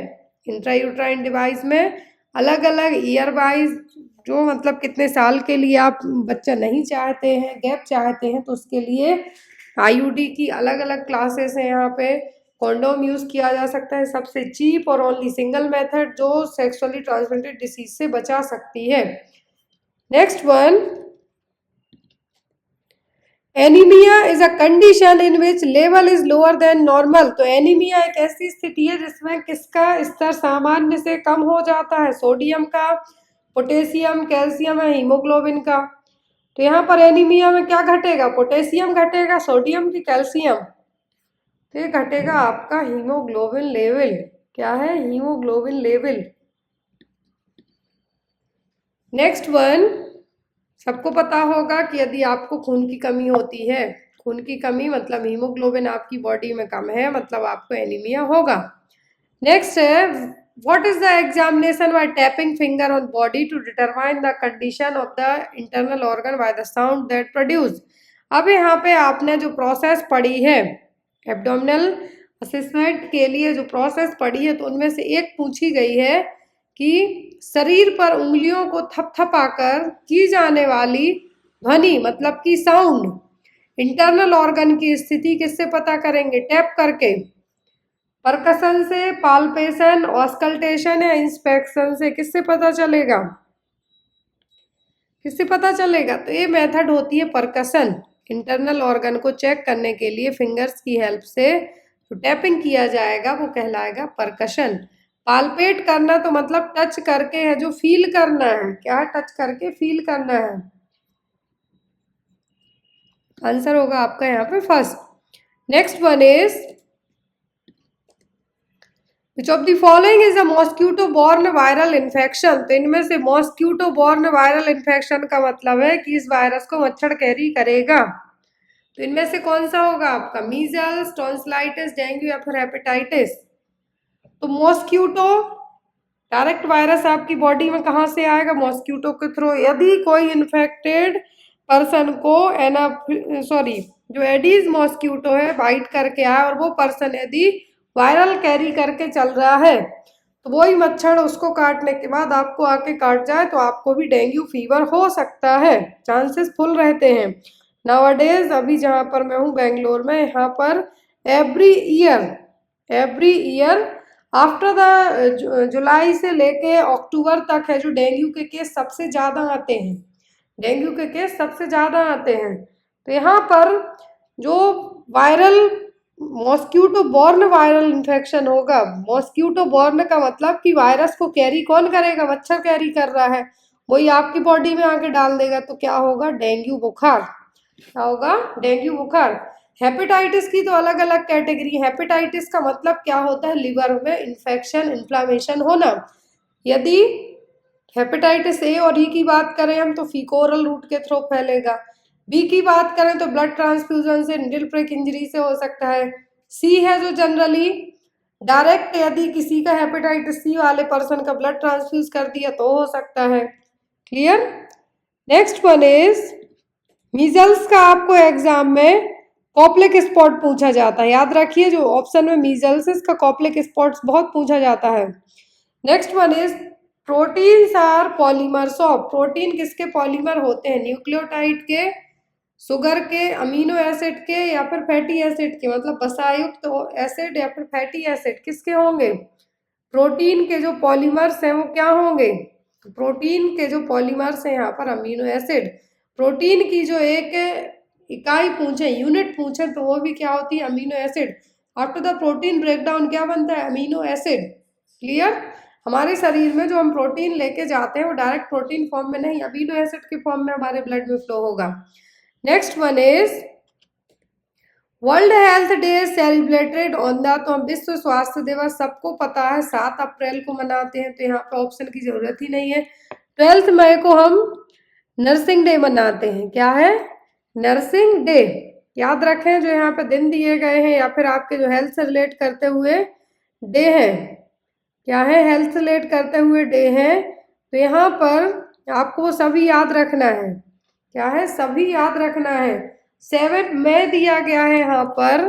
इंट्रायूट्राइन डिवाइस में अलग अलग ईयर वाइज, जो मतलब कितने साल के लिए आप बच्चा नहीं चाहते हैं, गैप चाहते हैं, तो उसके लिए IUD की अलग अलग क्लासेस हैं। यहाँ पे कॉन्डोम यूज़ किया जा सकता है, सबसे चीप और ओनली सिंगल मेथड जो सेक्सुअली ट्रांसमिटेड डिसीज से बचा सकती है। Next one, anaemia is a condition in which level is lower than normal. तो एनीमिया एक ऐसी स्थिति है जिसमें किसका स्तर सामान्य से कम हो जाता है? सोडियम का, पोटेशियम, कैल्शियम या हीमोग्लोबिन का। तो यहाँ पर एनीमिया में क्या घटेगा? पोटेशियम घटेगा, सोडियम की कैल्शियम? तो ये घटेगा आपका हीमोग्लोबिन लेवल। क्या है? Haemoglobin level. नेक्स्ट वन, सबको पता होगा कि यदि आपको खून की कमी होती है, खून की कमी मतलब हीमोग्लोबिन आपकी बॉडी में कम है, मतलब आपको एनीमिया होगा। नेक्स्ट है, what is the examination by tapping finger on body to determine the condition of the internal organ by the sound that produce. अब यहाँ पे आपने जो प्रोसेस पढ़ी है एब्डोमिनल असेसमेंट के लिए, जो प्रोसेस पढ़ी है, तो उनमें से एक पूछी गई है कि शरीर पर उंगलियों को थपथपाकर की जाने वाली ध्वनि मतलब कि साउंड इंटरनल ऑर्गन की स्थिति किससे पता करेंगे? टैप करके। परकशन से, पाल्पेशन, ऑस्कल्टेशन या इंस्पेक्शन से, किससे पता चलेगा? किससे पता चलेगा? तो ये मेथड होती है परकशन। इंटरनल ऑर्गन को चेक करने के लिए फिंगर्स की हेल्प से जो टैपिंग किया जाएगा वो कहलाएगा परकशन। पाल्पेट करना तो मतलब टच करके है, जो फील करना है। क्या है? टच करके फील करना है। आंसर होगा आपका यहाँ पे first. Next one is which of the following is a mosquito born viral infection. तो इनमें से मॉस्क्यूटो बॉर्न वायरल इन्फेक्शन का मतलब है कि इस वायरस को मच्छर कैरी करेगा। तो इनमें से कौन सा होगा आपका? मीजल्स, टॉन्सिलाइटिस, डेंगू या फिर हेपेटाइटिस। तो मॉस्क्यूटो डायरेक्ट वायरस आपकी बॉडी में कहाँ से आएगा? मॉस्क्यूटो के थ्रू। यदि कोई इन्फेक्टेड पर्सन को जो एडीज मॉस्क्यूटो है बाइट करके आया और वो पर्सन यदि वायरल कैरी करके चल रहा है तो वही मच्छर उसको काटने के बाद आपको आके काट जाए तो आपको भी डेंगू फीवर हो सकता है। चांसेस फुल रहते हैं। नाउअडेज अभी जहाँ पर मैं हूँ बेंगलोर में, यहाँ पर एवरी ईयर आफ्टर द जुलाई से लेके अक्टूबर तक है जो डेंगू के केस सबसे ज़्यादा आते हैं। डेंगू के केस सबसे ज़्यादा आते हैं। तो यहाँ पर जो viral mosquito born viral infection होगा, मॉस्क्यूटो बॉर्न का मतलब कि वायरस को कैरी कौन करेगा? मच्छर कैरी कर रहा है, वही आपकी बॉडी में आके डाल देगा। तो क्या होगा? डेंगू बुखार। क्या होगा? डेंगू बुखार। हेपेटाइटिस की तो अलग अलग कैटेगरी। हेपेटाइटिस का मतलब क्या होता है? लिवर में इन्फेक्शन, इन्फ्लामेशन होना। यदि हेपेटाइटिस ए और ई की बात करें हम तो फीकोरल रूट के थ्रू फैलेगा। बी की बात करें तो ब्लड ट्रांसफ्यूजन से, निडल प्रिक इंजरी से हो सकता है। सी है जो जनरली डायरेक्ट यदि किसी का हेपेटाइटिस सी वाले पर्सन का ब्लड ट्रांसफ्यूज कर दिया तो हो सकता है। Clear? Next one is measles का आपको एग्जाम में कॉप्लिक स्पॉट पूछा जाता है। याद रखिए जो ऑप्शन में मीजल्स इसका कॉप्लिक स्पॉट्स बहुत पूछा जाता है। Next one is proteins are polymers of. Protein किसके पॉलीमर होते हैं? न्यूक्लियोटाइड के, शुगर के, अमीनो एसिड के या फिर फैटी एसिड के। मतलब वसायुक्त तो एसिड या फिर फैटी एसिड किसके होंगे? प्रोटीन के जो पॉलीमर्स हैं वो क्या होंगे? प्रोटीन के जो पॉलीमर्स हैं यहाँ पर अमीनो एसिड। प्रोटीन की जो एक इकाई पूछे, यूनिट पूछे तो वो भी क्या होती है? Amino acid. After the protein breakdown क्या बनता है? Amino acid. क्लियर? हमारे शरीर में जो हम प्रोटीन लेके जाते हैं वो डायरेक्ट प्रोटीन फॉर्म में नहीं, अमीनो एसिड के फॉर्म में हमारे ब्लड में फ्लो होगा। Next one is world health day celebrated on the. तो हम विश्व स्वास्थ्य दिवस सबको पता है 7 अप्रैल को मनाते हैं, तो यहाँ पे ऑप्शन की जरूरत ही नहीं है। 12 मई को हम नर्सिंग डे मनाते हैं। क्या है? Nursing day. याद रखें जो यहाँ पे दिन दिए गए हैं या फिर आपके जो हेल्थ से रिलेट करते हुए डे हैं, क्या है? हेल्थ से रिलेट करते हुए डे हैं। तो यहाँ पर आपको वो सभी याद रखना है। क्या है? सभी याद रखना है। 7 मई दिया गया है यहाँ पर,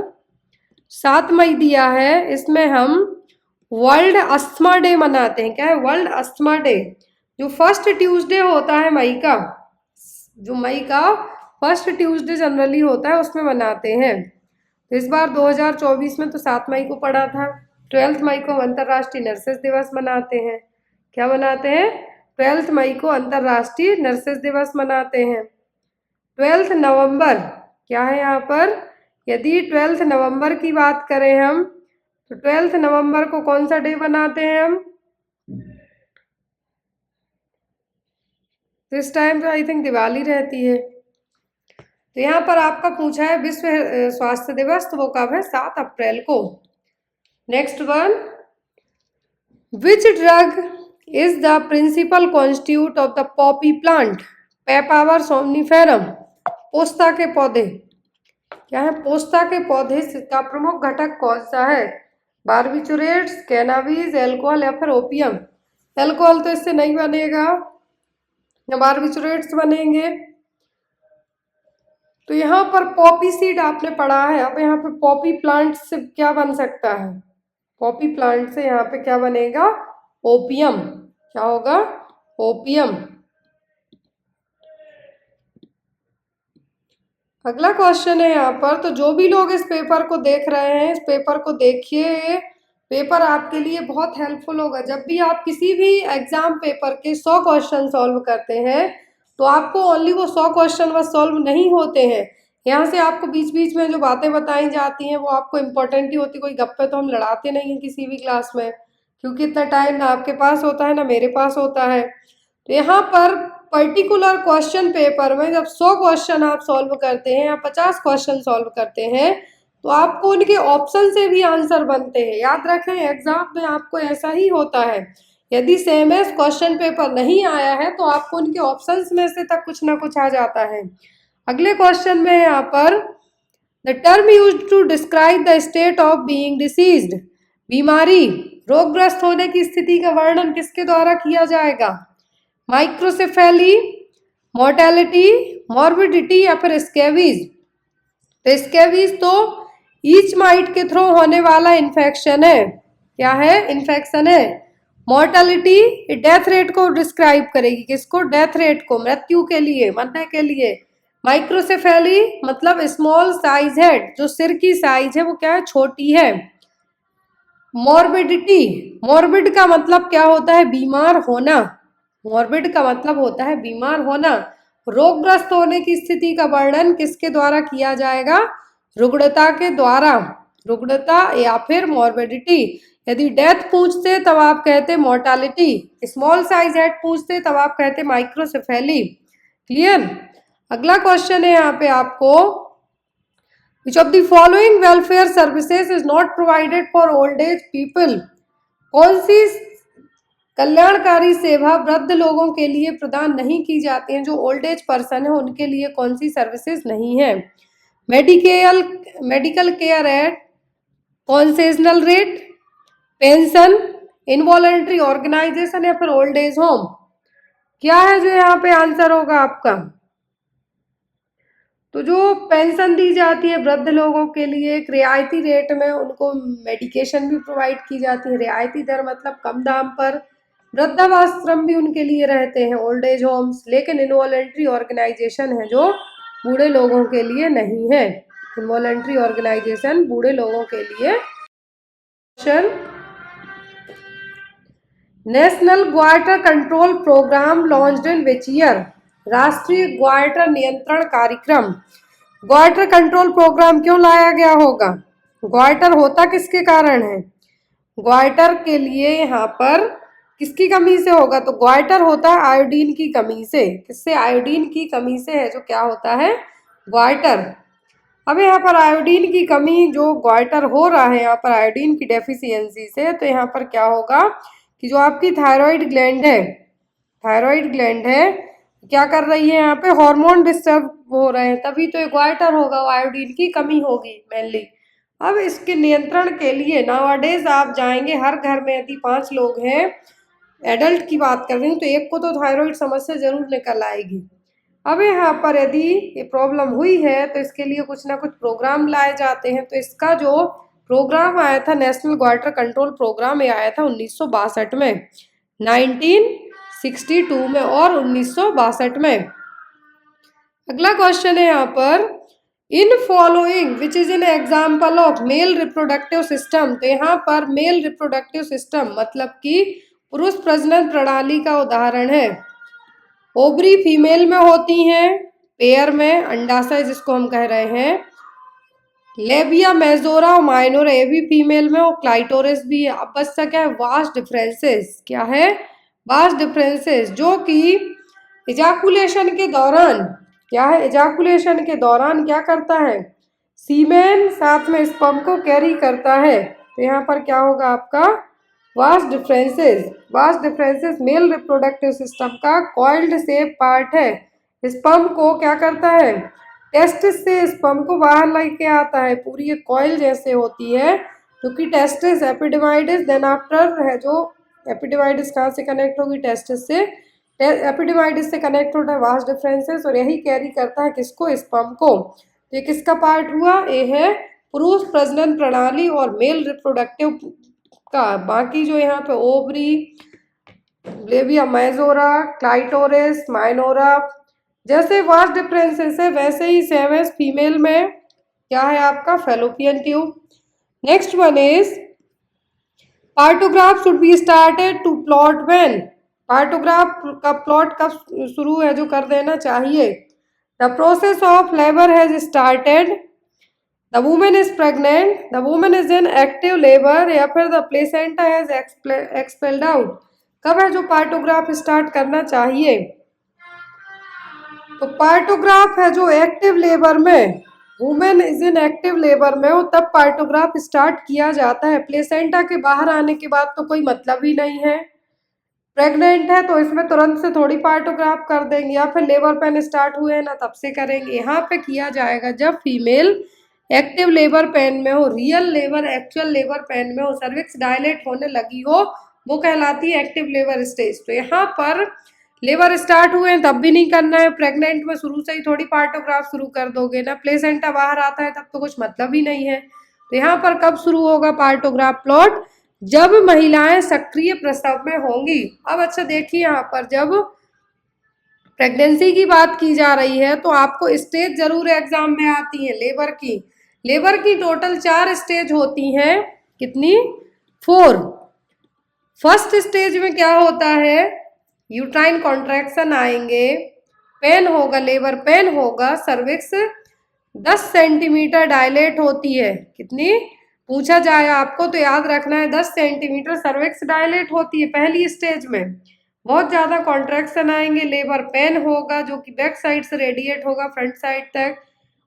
7 मई दिया है, इसमें हम वर्ल्ड अस्थमा डे मनाते हैं। क्या है? World asthma day. जो फर्स्ट ट्यूसडे होता है मई का, जो मई का फर्स्ट ट्यूसडे जनरली होता है उसमें मनाते हैं। तो इस बार 2024 में तो 7 मई को पड़ा था। 12 मई को अंतर्राष्ट्रीय नर्सेस दिवस मनाते हैं। क्या मनाते हैं? 12 मई को अंतर्राष्ट्रीय नर्सेस दिवस मनाते हैं। 12 नवंबर क्या है यहाँ पर? यदि 12 नवंबर की बात करें हम तो 12 नवंबर को कौन सा डे मनाते हैं हम? इस टाइम तो आई थिंक दिवाली रहती है। तो यहाँ पर आपका पूछा है विश्व स्वास्थ्य दिवस, तो वो कब है? 7 अप्रैल को। Next one, which drug is the principal constitute of the poppy plant? पेपावर सोमनिफेरम। पोस्ता के पौधे। क्या है? पोस्ता के पौधे का प्रमुख घटक कौन सा है? बार्बिचुरेट्स, कैनाबीज, एल्कोहल या फिर ओपियम। एल्कोहल तो इससे नहीं बनेगा, या बार्बिचुरेट्स बनेंगे। तो यहाँ पर पॉपी सीड आपने पढ़ा है। अब यहाँ पे पॉपी प्लांट से क्या बन सकता है? पॉपी प्लांट से यहाँ पे क्या बनेगा? ओपियम। क्या होगा? ओपियम। अगला क्वेश्चन है यहाँ पर, तो जो भी लोग इस पेपर को देख रहे हैं इस पेपर को देखिए, पेपर आपके लिए बहुत हेल्पफुल होगा। जब भी आप किसी भी एग्जाम पेपर के 100 क्वेश्चन सॉल्व करते हैं तो आपको ओनली वो 100 क्वेश्चन बस सॉल्व नहीं होते हैं, यहाँ से आपको बीच बीच में जो बातें बताई जाती हैं वो आपको इम्पोर्टेंट ही होती। कोई गप्पे तो हम लड़ाते नहीं हैं किसी भी क्लास में, क्योंकि इतना टाइम ना आपके पास होता है ना मेरे पास होता है। तो यहाँ पर पर्टिकुलर क्वेश्चन पेपर में जब 100 क्वेश्चन आप सॉल्व करते हैं या 50 क्वेश्चन सॉल्व करते हैं तो आपको उनके ऑप्शन से भी आंसर बनते हैं। याद रखें एग्जाम में आपको ऐसा ही होता है, यदि सेम एज क्वेश्चन पेपर नहीं आया है तो आपको उनके ऑप्शंस में से तक कुछ ना कुछ आ जाता है। अगले क्वेश्चन में यहाँ पर the term used to describe the state of being diseased, बीमारी रोगग्रस्त होने की स्थिति का वर्णन किसके द्वारा किया जाएगा? माइक्रोसेफेली, मोर्टेलिटी, मॉर्बिडिटी या फिर स्कैबीज। तो स्कैबीज तो ईच माइट के थ्रू होने वाला इन्फेक्शन है। क्या है? इन्फेक्शन है। मॉर्टेलिटी डेथ रेट को डिस्क्राइब करेगी, किसको? डेथ रेट को, मृत्यु के लिए, मरने के लिए। माइक्रोसेफेली मतलब स्मॉल साइज हेड, जो सिर की साइज है वो क्या है? छोटी है। मॉर्बिडिटी, मॉर्बिड का मतलब क्या होता है? बीमार होना। मॉर्बिड का मतलब होता है बीमार होना। रोगग्रस्त होने की स्थिति का वर्णन किसके द्वारा किया जाएगा? रुग्णता के द्वारा, रुग्णता या फिर मॉर्बिडिटी। यदि डेथ पूछते तब आप कहते मॉर्टालिटी, स्मॉल साइज हेड पूछते तब आप कहते माइक्रोसेफेली। क्लियर? अगला क्वेश्चन है यहाँ पे आपको, विच of the following welfare services is not provided for old age people? कौन सी कल्याणकारी सेवा वृद्ध लोगों के लिए प्रदान नहीं की जाती है? जो ओल्ड एज पर्सन है उनके लिए कौन सी सर्विसेज नहीं है? Medical care at concessional rate, pension, involuntary organization या फिर ओल्ड एज होम। क्या है जो यहाँ पे आंसर होगा आपका? तो जो पेंशन दी जाती है वृद्ध लोगों के लिए एक रियायती रेट में, उनको मेडिकेशन भी प्रोवाइड की जाती है, रियायती दर मतलब कम दाम पर। वृद्धाश्रम भी उनके लिए रहते हैं, ओल्ड एज होम्स। लेकिन इनवॉलंटरी ऑर्गेनाइजेशन है जो बूढ़े लोगों के लिए नहीं है। इनवॉलंटरी ऑर्गेनाइजेशन बूढ़े लोगों के लिए। National goitre control programme launched in which year? राष्ट्रीय ग्वाइटर नियंत्रण कार्यक्रम। ग्वाइटर कंट्रोल प्रोग्राम क्यों लाया गया होगा? ग्वाइटर होता किसके कारण है? ग्वाइटर के लिए यहाँ पर किसकी कमी से होगा? तो ग्वाइटर होता है आयोडीन की कमी से। किससे? आयोडीन की कमी से है जो क्या होता है? ग्वाइटर। अब यहाँ पर आयोडीन की कमी, जो ग्वाइटर हो रहा है यहाँ पर आयोडीन की डेफिशिएंसी से, तो यहाँ पर क्या होगा कि जो आपकी थायराइड ग्लैंड है, थायराइड ग्लैंड है क्या कर रही है? यहाँ पे हार्मोन डिस्टर्ब हो रहे हैं, तभी तो ग्वाइटर होगा, आयोडीन की कमी होगी मेनली। अब इसके नियंत्रण के लिए नाउअडेज आप जाएंगे हर घर में, यदि 5 लोग हैं, एडल्ट की बात कर रही हूँ, तो एक को तो थायराइड समस्या जरूर निकल आएगी। अब यहाँ पर यदि ये प्रॉब्लम हुई है तो इसके लिए कुछ ना कुछ प्रोग्राम लाए जाते हैं। तो इसका जो प्रोग्राम आया था नेशनल ग्वाइटर कंट्रोल प्रोग्राम, ये आया था 1962 में, 1962 में और 1962 में। अगला क्वेश्चन है यहाँ पर, in following which is an example of male reproductive system? तो यहाँ पर मेल रिप्रोडक्टिव सिस्टम मतलब कि पुरुष प्रजनन प्रणाली का उदाहरण है। ओवरी फीमेल में होती हैं, पेयर में अंडाशय जिसको हम कह रहे हैं, लेबिया मेजोरा और माइनोरा ये भी फीमेल में, और क्लाइटोरिस भी है। अब बच्चा क्या है? Vast differences. क्या है? वास्ट डिफरेंसेस, जो कि इजाकुलेशन के दौरान, क्या है? इजाकुलेशन के दौरान क्या करता है? सीमेन साथ में स्पर्म को कैरी करता है। तो यहाँ पर क्या होगा आपका? Vast differences. Vast differences male reproductive system का कॉइल्ड शेप पार्ट है। स्पर्म को क्या करता है? टेस्टिस से स्पर्म को बाहर लेके आता है, पूरी एक कॉइल जैसे होती है, क्योंकि टेस्टिस एपिडिमाइडिस, देन आफ्टर है जो एपिडिमाइडिस कहाँ से कनेक्ट होगी? टेस्टिस से। एपिडिमाइडिस से कनेक्ट होता है वास्ट डिफरेंसेस, और यही कैरी करता है किसको? स्पर्म को। तो ये किसका पार्ट हुआ? ये है पुरुष प्रजनन प्रणाली और मेल रिप्रोडक्टिव का। बाकी जो यहाँ पे ovary, labia majora, clitoris, minora जैसे वास्ट डिफरेंसेस है, वैसे ही सेम एज फीमेल में क्या है आपका? Fallopian tube. Next one is partograph should be started to plot when, partograph का प्लॉट कब शुरू है जो कर देना चाहिए। The process of labour has started, the women is pregnant, the women is in active labour, या फिर the placenta has expelled out. कब है जो पार्टोग्राफ स्टार्ट करना चाहिए। तो पार्टोग्राफ है जो एक्टिव लेबर में, women is in active labour में हो तब पार्टोग्राफ स्टार्ट किया जाता है। प्लेसेंटा के बाहर आने के बाद तो कोई मतलब ही नहीं है। प्रेग्नेंट है तो इसमें तुरंत से थोड़ी पार्टोग्राफ कर देंगे, या फिर लेबर पेन स्टार्ट हुए हैं ना तब से करेंगे। यहाँ पे किया जाएगा जब फीमेल एक्टिव लेबर पेन में हो, real labour actual labour pain में हो, सर्विक्स डायलेट होने लगी हो, वो कहलाती है एक्टिव लेबर स्टेज। तो यहाँ पर लेबर स्टार्ट हुए हैं तब भी नहीं करना है, प्रेग्नेंट में शुरू से ही थोड़ी पार्टोग्राफ शुरू कर दोगे ना, प्लेसेंटा बाहर आता है तब तो कुछ मतलब ही नहीं है। तो यहाँ पर कब शुरू होगा पार्टोग्राफ प्लॉट, जब महिलाएं सक्रिय प्रसव में होंगी। अब अच्छा देखिए यहाँ पर जब प्रेगनेंसी की बात की जा रही है तो आपको स्टेज जरूर एग्जाम में आती है लेबर की। लेबर की टोटल 4 स्टेज होती हैं, कितनी, 4। फर्स्ट स्टेज में क्या होता है, यूट्राइन कॉन्ट्रैक्शन आएंगे, पेन होगा, लेबर पेन होगा, सर्विक्स 10 सेंटीमीटर डायलेट होती है। कितनी पूछा जाए आपको तो याद रखना है, 10 सेंटीमीटर सर्विक्स डायलेट होती है पहली स्टेज में। बहुत ज़्यादा कॉन्ट्रैक्शन आएंगे, लेबर पेन होगा जो कि बैक साइड से रेडिएट होगा फ्रंट साइड तक।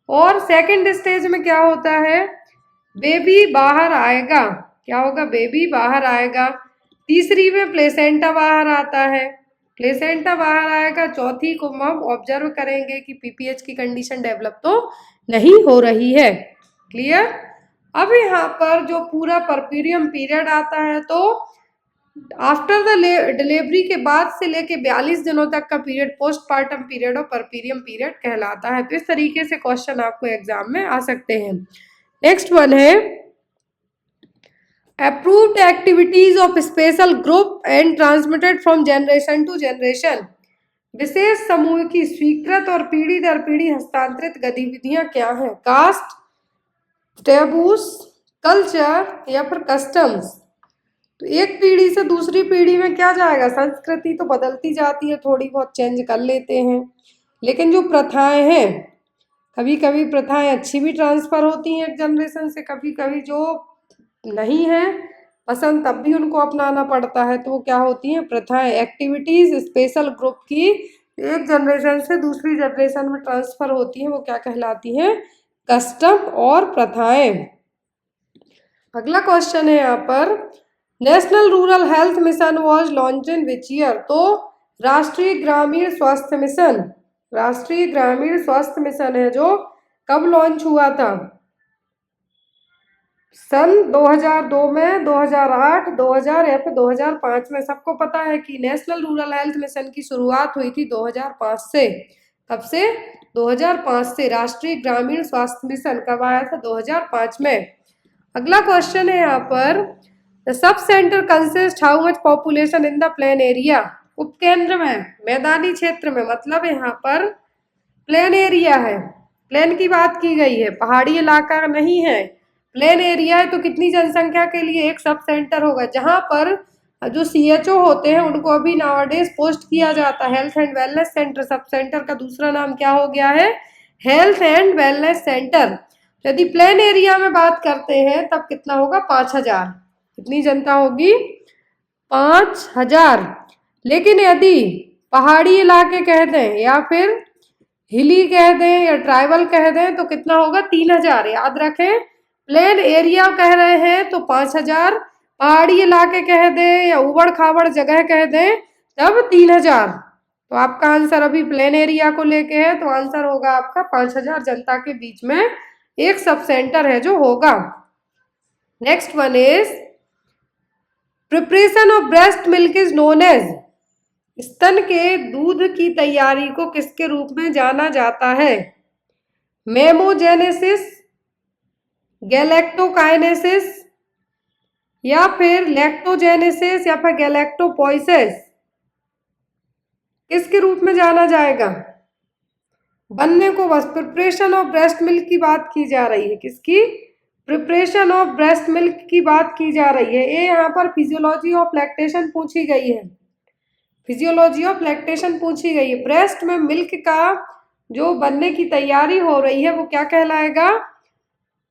और सेकंड स्टेज में क्या होता है, बेबी बाहर आएगा, क्या होगा, बेबी बाहर आएगा। तीसरी में प्लेसेंटा बाहर आता है, प्लेसेंटा बाहर आएगा। चौथी को हम ऑब्जर्व करेंगे कि पीपीएच की कंडीशन डेवलप तो नहीं हो रही है। क्लियर। अब यहाँ पर जो पूरा परपीरियम पीरियड आता है तो आफ्टर द डिलीवरी के बाद से लेके 42 दिनों तक का पीरियड पोस्टपार्टम पीरियड और परपीरियम पीरियड कहलाता है। तो इस तरीके से क्वेश्चन आपको एग्जाम में आ सकते हैं। नेक्स्ट वन है approved activities of special group and transmitted from generation to generation. विशेष समूह की स्वीकृत और पीढ़ी दर पीढ़ी हस्तांतरित गतिविधियां क्या हैं। कास्ट, टेबूस, कल्चर या फिर कस्टम्स। तो एक पीढ़ी से दूसरी पीढ़ी में क्या जाएगा, संस्कृति तो बदलती जाती है, थोड़ी बहुत चेंज कर लेते हैं, लेकिन जो प्रथाएं हैं, कभी कभी प्रथाएं अच्छी भी ट्रांसफर होती हैं एक जनरेशन से, कभी कभी जो नहीं है पसंद तब भी उनको अपनाना पड़ता है। तो वो क्या होती हैं, प्रथाएं। एक्टिविटीज स्पेशल ग्रुप की एक जनरेशन से दूसरी जनरेशन में ट्रांसफर होती हैं, वो क्या कहलाती हैं, कस्टम और प्रथाएं। अगला क्वेश्चन है यहाँ पर national rural health mission was launch in which year. तो राष्ट्रीय ग्रामीण स्वास्थ्य मिशन, राष्ट्रीय ग्रामीण स्वास्थ्य मिशन है जो कब लॉन्च हुआ था, सन 2002 में, 2008, 2000 या फिर 2005 में। सबको पता है कि नेशनल रूरल हेल्थ मिशन की शुरुआत हुई थी 2005 से। कब से, 2005 से। राष्ट्रीय ग्रामीण स्वास्थ्य मिशन कब आया था, 2005 में। अगला क्वेश्चन है यहाँ पर the sub centre consist how much population in the plain area. उपकेंद्र में, मैदानी क्षेत्र में, मतलब यहाँ पर प्लेन एरिया है, प्लेन की बात की गई है, पहाड़ी इलाका नहीं है, प्लेन एरिया है। तो कितनी जनसंख्या के लिए एक सब सेंटर होगा, जहाँ पर जो सीएचओ होते हैं उनको अभी नाउअडेज पोस्ट किया जाता है health and wellness centre. Sub centre का दूसरा नाम क्या हो गया है, हेल्थ एंड वेलनेस सेंटर। यदि प्लेन एरिया में बात करते हैं तब कितना होगा, 5000। कितनी जनता होगी, 5000। लेकिन यदि पहाड़ी इलाके कह दें या फिर हिली कह दें या ट्राइबल कह दें तो कितना होगा, 3000। याद रखें, प्लेन एरिया कह रहे हैं तो 5000, पहाड़ी इलाके कह दें या उबड़ खाबड़ जगह कह दें तब 3000। तो आपका आंसर अभी प्लेन एरिया को लेके है, तो आंसर होगा आपका 5000 जनता के बीच में एक सब सेंटर है जो होगा। Next one is preparation of breast milk is known as. स्तन के दूध की तैयारी को किसके रूप में जाना जाता है, मेमोजेनेसिस, गैलेक्टोकाइनेसिस या फिर लैक्टोजेनेसिस या फिर गैलेक्टोपोइसिस। किसके रूप में जाना जाएगा, बनने को बस प्रिपरेशन ऑफ ब्रेस्ट मिल्क की बात की जा रही है, किसकी, प्रिपरेशन ऑफ ब्रेस्ट मिल्क की बात की जा रही है। ए यहाँ पर फिजियोलॉजी ऑफ लैक्टेशन पूछी गई है, फिजियोलॉजी ऑफ लैक्टेशन पूछी गई है। ब्रेस्ट में मिल्क का जो बनने की तैयारी हो रही है वो क्या कहलाएगा,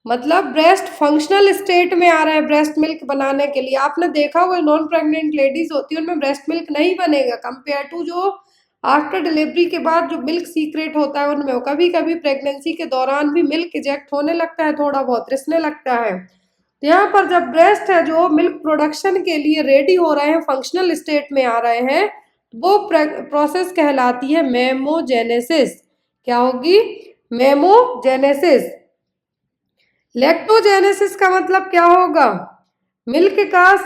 मतलब ब्रेस्ट फंक्शनल स्टेट में आ रहा है ब्रेस्ट मिल्क बनाने के लिए। आपने देखा होगा नॉन प्रेग्नेंट लेडीज होती है उनमें ब्रेस्ट मिल्क नहीं बनेगा कंपेयर टू जो आफ्टर डिलीवरी के बाद जो मिल्क सीक्रेट होता है उनमें। कभी कभी प्रेगनेंसी के दौरान भी मिल्क इजेक्ट होने लगता है, थोड़ा बहुत रिसने लगता है। तो यहाँ पर जब ब्रेस्ट है जो मिल्क प्रोडक्शन के लिए रेडी हो रहे हैं, फंक्शनल स्टेट में आ रहे हैं, वो प्रोसेस कहलाती है मेमोजेनेसिस। क्या होगी, मेमोजेनेसिस। लैक्टोजेनेसिस का मतलब क्या होगा, मिल्क का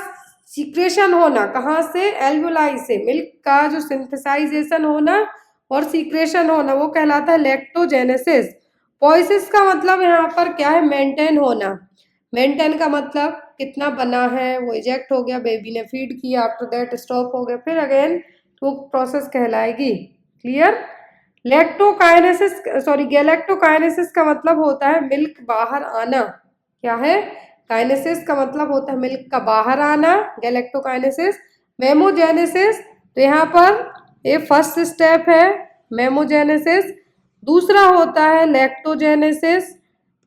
सीक्रेशन होना, कहाँ से, एल्वुलाई से, मिल्क का जो सिंथेसाइजेशन होना और सीक्रेशन होना वो कहलाता है लैक्टोजेनेसिस। पॉइसिस का मतलब यहाँ पर क्या है, मेंटेन होना। मेंटेन का मतलब कितना बना है, वो इजेक्ट हो गया, बेबी ने फीड किया, आफ्टर दैट स्टॉप हो गया, फिर अगेन वो प्रोसेस कहलाएगी। क्लियर। लैक्टोकाइनेसिस सॉरी गैलेक्टोकाइनेसिस का मतलब होता है मिल्क बाहर आना। क्या है, काइनेसिस का मतलब होता है मिल्क का बाहर आना, गैलेक्टोकाइनेसिस। मेमोजेनेसिस, तो यहाँ पर ये फर्स्ट स्टेप है मेमोजेनेसिस, दूसरा होता है लैक्टोजेनेसिस,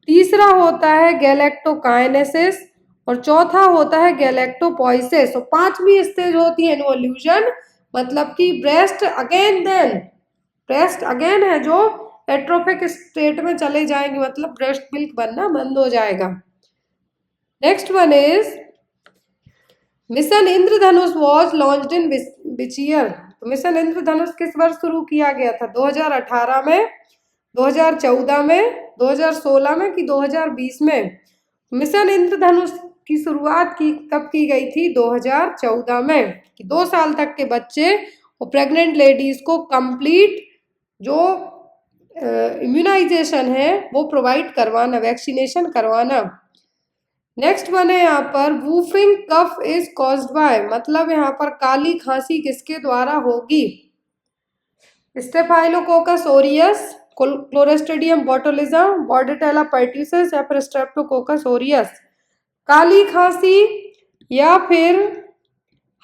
तीसरा होता है गैलेक्टोकाइनेसिस और चौथा होता है गैलेक्टोपोइसिस। और पांचवी स्टेज होती है इन्वोल्यूशन, मतलब कि ब्रेस्ट अगेन है जो एट्रोफिक स्टेट में चले जाएंगे, मतलब ब्रेस्ट मिल्क बनना बंद हो जाएगा। Next one is Mission Indradhanush was launched in which year. Mission Indradhanush किस वर्ष शुरू किया गया था, 2018 में, 2014 में, 2016 में कि 2020 में। मिशन इंद्रधनुष की शुरुआत कब की गई थी, 2014 में, कि 2 साल तक के बच्चे और प्रेग्नेंट लेडीज को कंप्लीट जो इम्यूनाइजेशन है वो प्रोवाइड करवाना, वैक्सीनेशन करवाना। नेक्स्ट वन है यहाँ पर whooping cough is caused by, मतलब यहाँ पर काली खांसी किसके द्वारा होगी, Staphylococcus aureus, Clostridium botulism, Bordetella pertussis या फिर स्ट्रेप्टोकोकस ओरियस। काली खांसी या फिर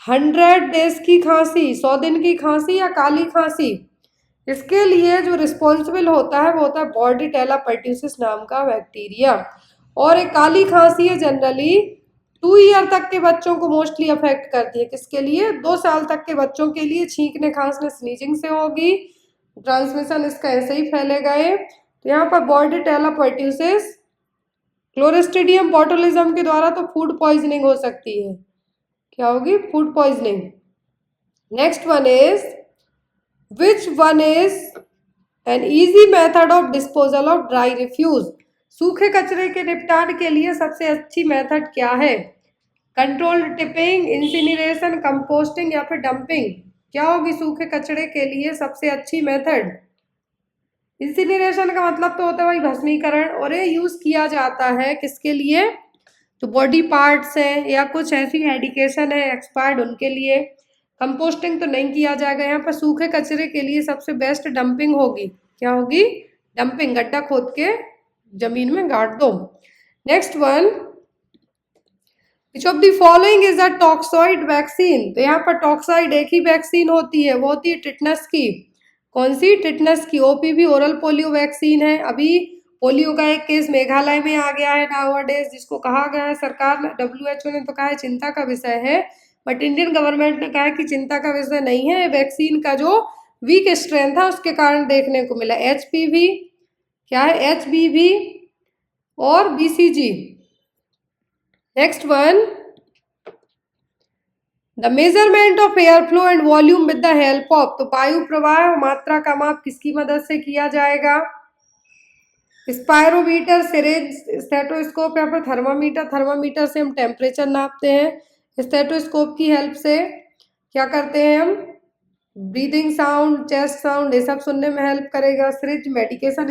100 डेज की खांसी, 100 दिन की खांसी या काली खांसी, इसके लिए जो रिस्पॉन्सिबल होता है वो होता है बॉर्डेटेला पर्ट्यूसिस नाम का बैक्टीरिया। और एक काली खांसी है जनरली 2 ईयर तक के बच्चों को मोस्टली अफेक्ट करती है, किसके लिए, 2 साल तक के बच्चों के लिए छींकने खांसने स्नीजिंग से होगी, ट्रांसमिशन इसका ऐसे ही फैलेगा ये। तो यहाँ पर बॉर्डेटेला पर्ट्यूसिस, क्लोस्ट्रीडियम बोटुलिज्म के द्वारा तो फूड पॉइजनिंग हो सकती है, क्या होगी, food poisoning. Next one is which one is an easy method of disposal of dry refuse. सूखे कचरे के निपटान के लिए सबसे अच्छी मेथड क्या है, कंट्रोल्ड टिपिंग, इंसिनरेशन, कंपोस्टिंग या फिर डंपिंग। क्या होगी सूखे कचरे के लिए सबसे अच्छी मेथड, इंसिनरेशन का मतलब तो होता है भाई भस्मीकरण, और ये यूज किया जाता है किसके लिए, तो बॉडी पार्ट्स हैं या कुछ ऐसी मेडिकेशन है एक्सपायर्ड उनके लिए। कंपोस्टिंग तो नहीं किया जाएगा। यहाँ पर सूखे कचरे के लिए सबसे बेस्ट डंपिंग होगी, क्या होगी, डंपिंग, गड्ढा खोद के जमीन में गाड़ दो। Next one which of the following is a toxoid vaccine. तो यहाँ पर टॉक्साइड एक ही वैक्सीन होती है, वो होती है टिटनस की। कौन सी, टिटनस की। ओपीवी ओरल पोलियो वैक्सीन है। अभी पोलियो का एक केस मेघालय में आ गया है नाउअडेज, जिसको कहा गया है, सरकार ने, WHO ने तो कहा है चिंता का विषय है, बट इंडियन गवर्नमेंट ने कहा है कि चिंता का विषय नहीं है, वैक्सीन का जो वीक स्ट्रेंथ था उसके कारण देखने को मिला। HPV, क्या है, HBV और BCG। Next one the measurement of air flow and volume with the help of. तो वायु प्रवाह और मात्रा का माप किसकी मदद से किया जाएगा, स्पायरोमीटर, सिरिंज, स्टेटोस्कोप या फिर थर्मामीटर। थर्मामीटर से हम टेम्परेचर नापते हैं, स्टेटोस्कोप की हेल्प से क्या करते हैं हम, ब्रीदिंग साउंड, चेस्ट साउंड, ये सब सुनने में हेल्प करेगा। सिरिंज मेडिकेशन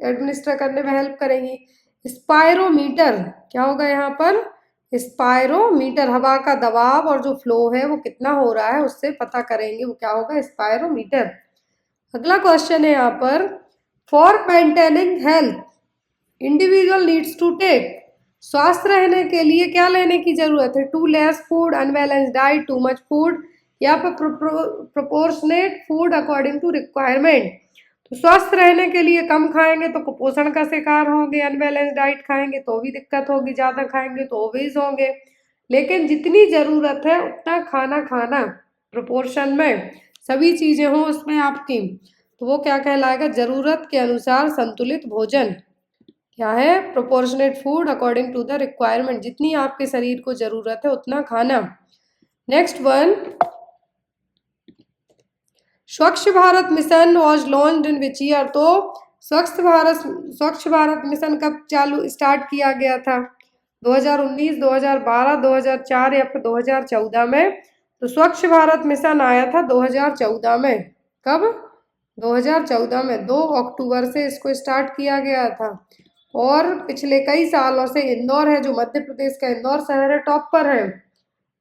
एडमिनिस्टर करने में हेल्प करेंगी। स्पायरोमीटर क्या होगा यहाँ पर, स्पायरोमीटर हवा का दबाव और जो फ्लो है वो कितना हो रहा है उससे पता करेंगे, वो क्या होगा, स्पायरोमीटर। अगला क्वेश्चन है यहाँ पर for maintaining health individual needs to take. स्वस्थ रहने के लिए क्या लेने की जरूरत है? Too less food, unbalance diet, too much food, या फिर proportionate food according to requirement. तो स्वस्थ रहने के लिए कम खाएंगे तो कुपोषण का शिकार होंगे, अनबैलेंस डाइट खाएंगे तो भी दिक्कत होगी, ज़्यादा खाएंगे तो ओबीज होंगे। लेकिन जितनी ज़रूरत है उतना खाना खाना, प्रोपोर्शन में सभी चीज़ें हों उसमें आपकी, तो वो क्या कहलाएगा? ज़रूरत के अनुसार संतुलित भोजन। क्या है? Proportionate food according to the requirement, जितनी आपके शरीर को ज़रूरत है उतना खाना। नेक्स्ट वन, स्वच्छ Bharat mission was launched in which year? तो स्वच्छ भारत मिशन कब स्टार्ट किया गया था? 2019, 2012, 2004 या फिर 2014 में? तो स्वच्छ भारत मिशन आया था 2014 में। कब? 2014 में 2 अक्टूबर से इसको स्टार्ट किया गया था। और पिछले कई सालों से इंदौर है, जो मध्य प्रदेश का इंदौर शहर है, टॉप पर है।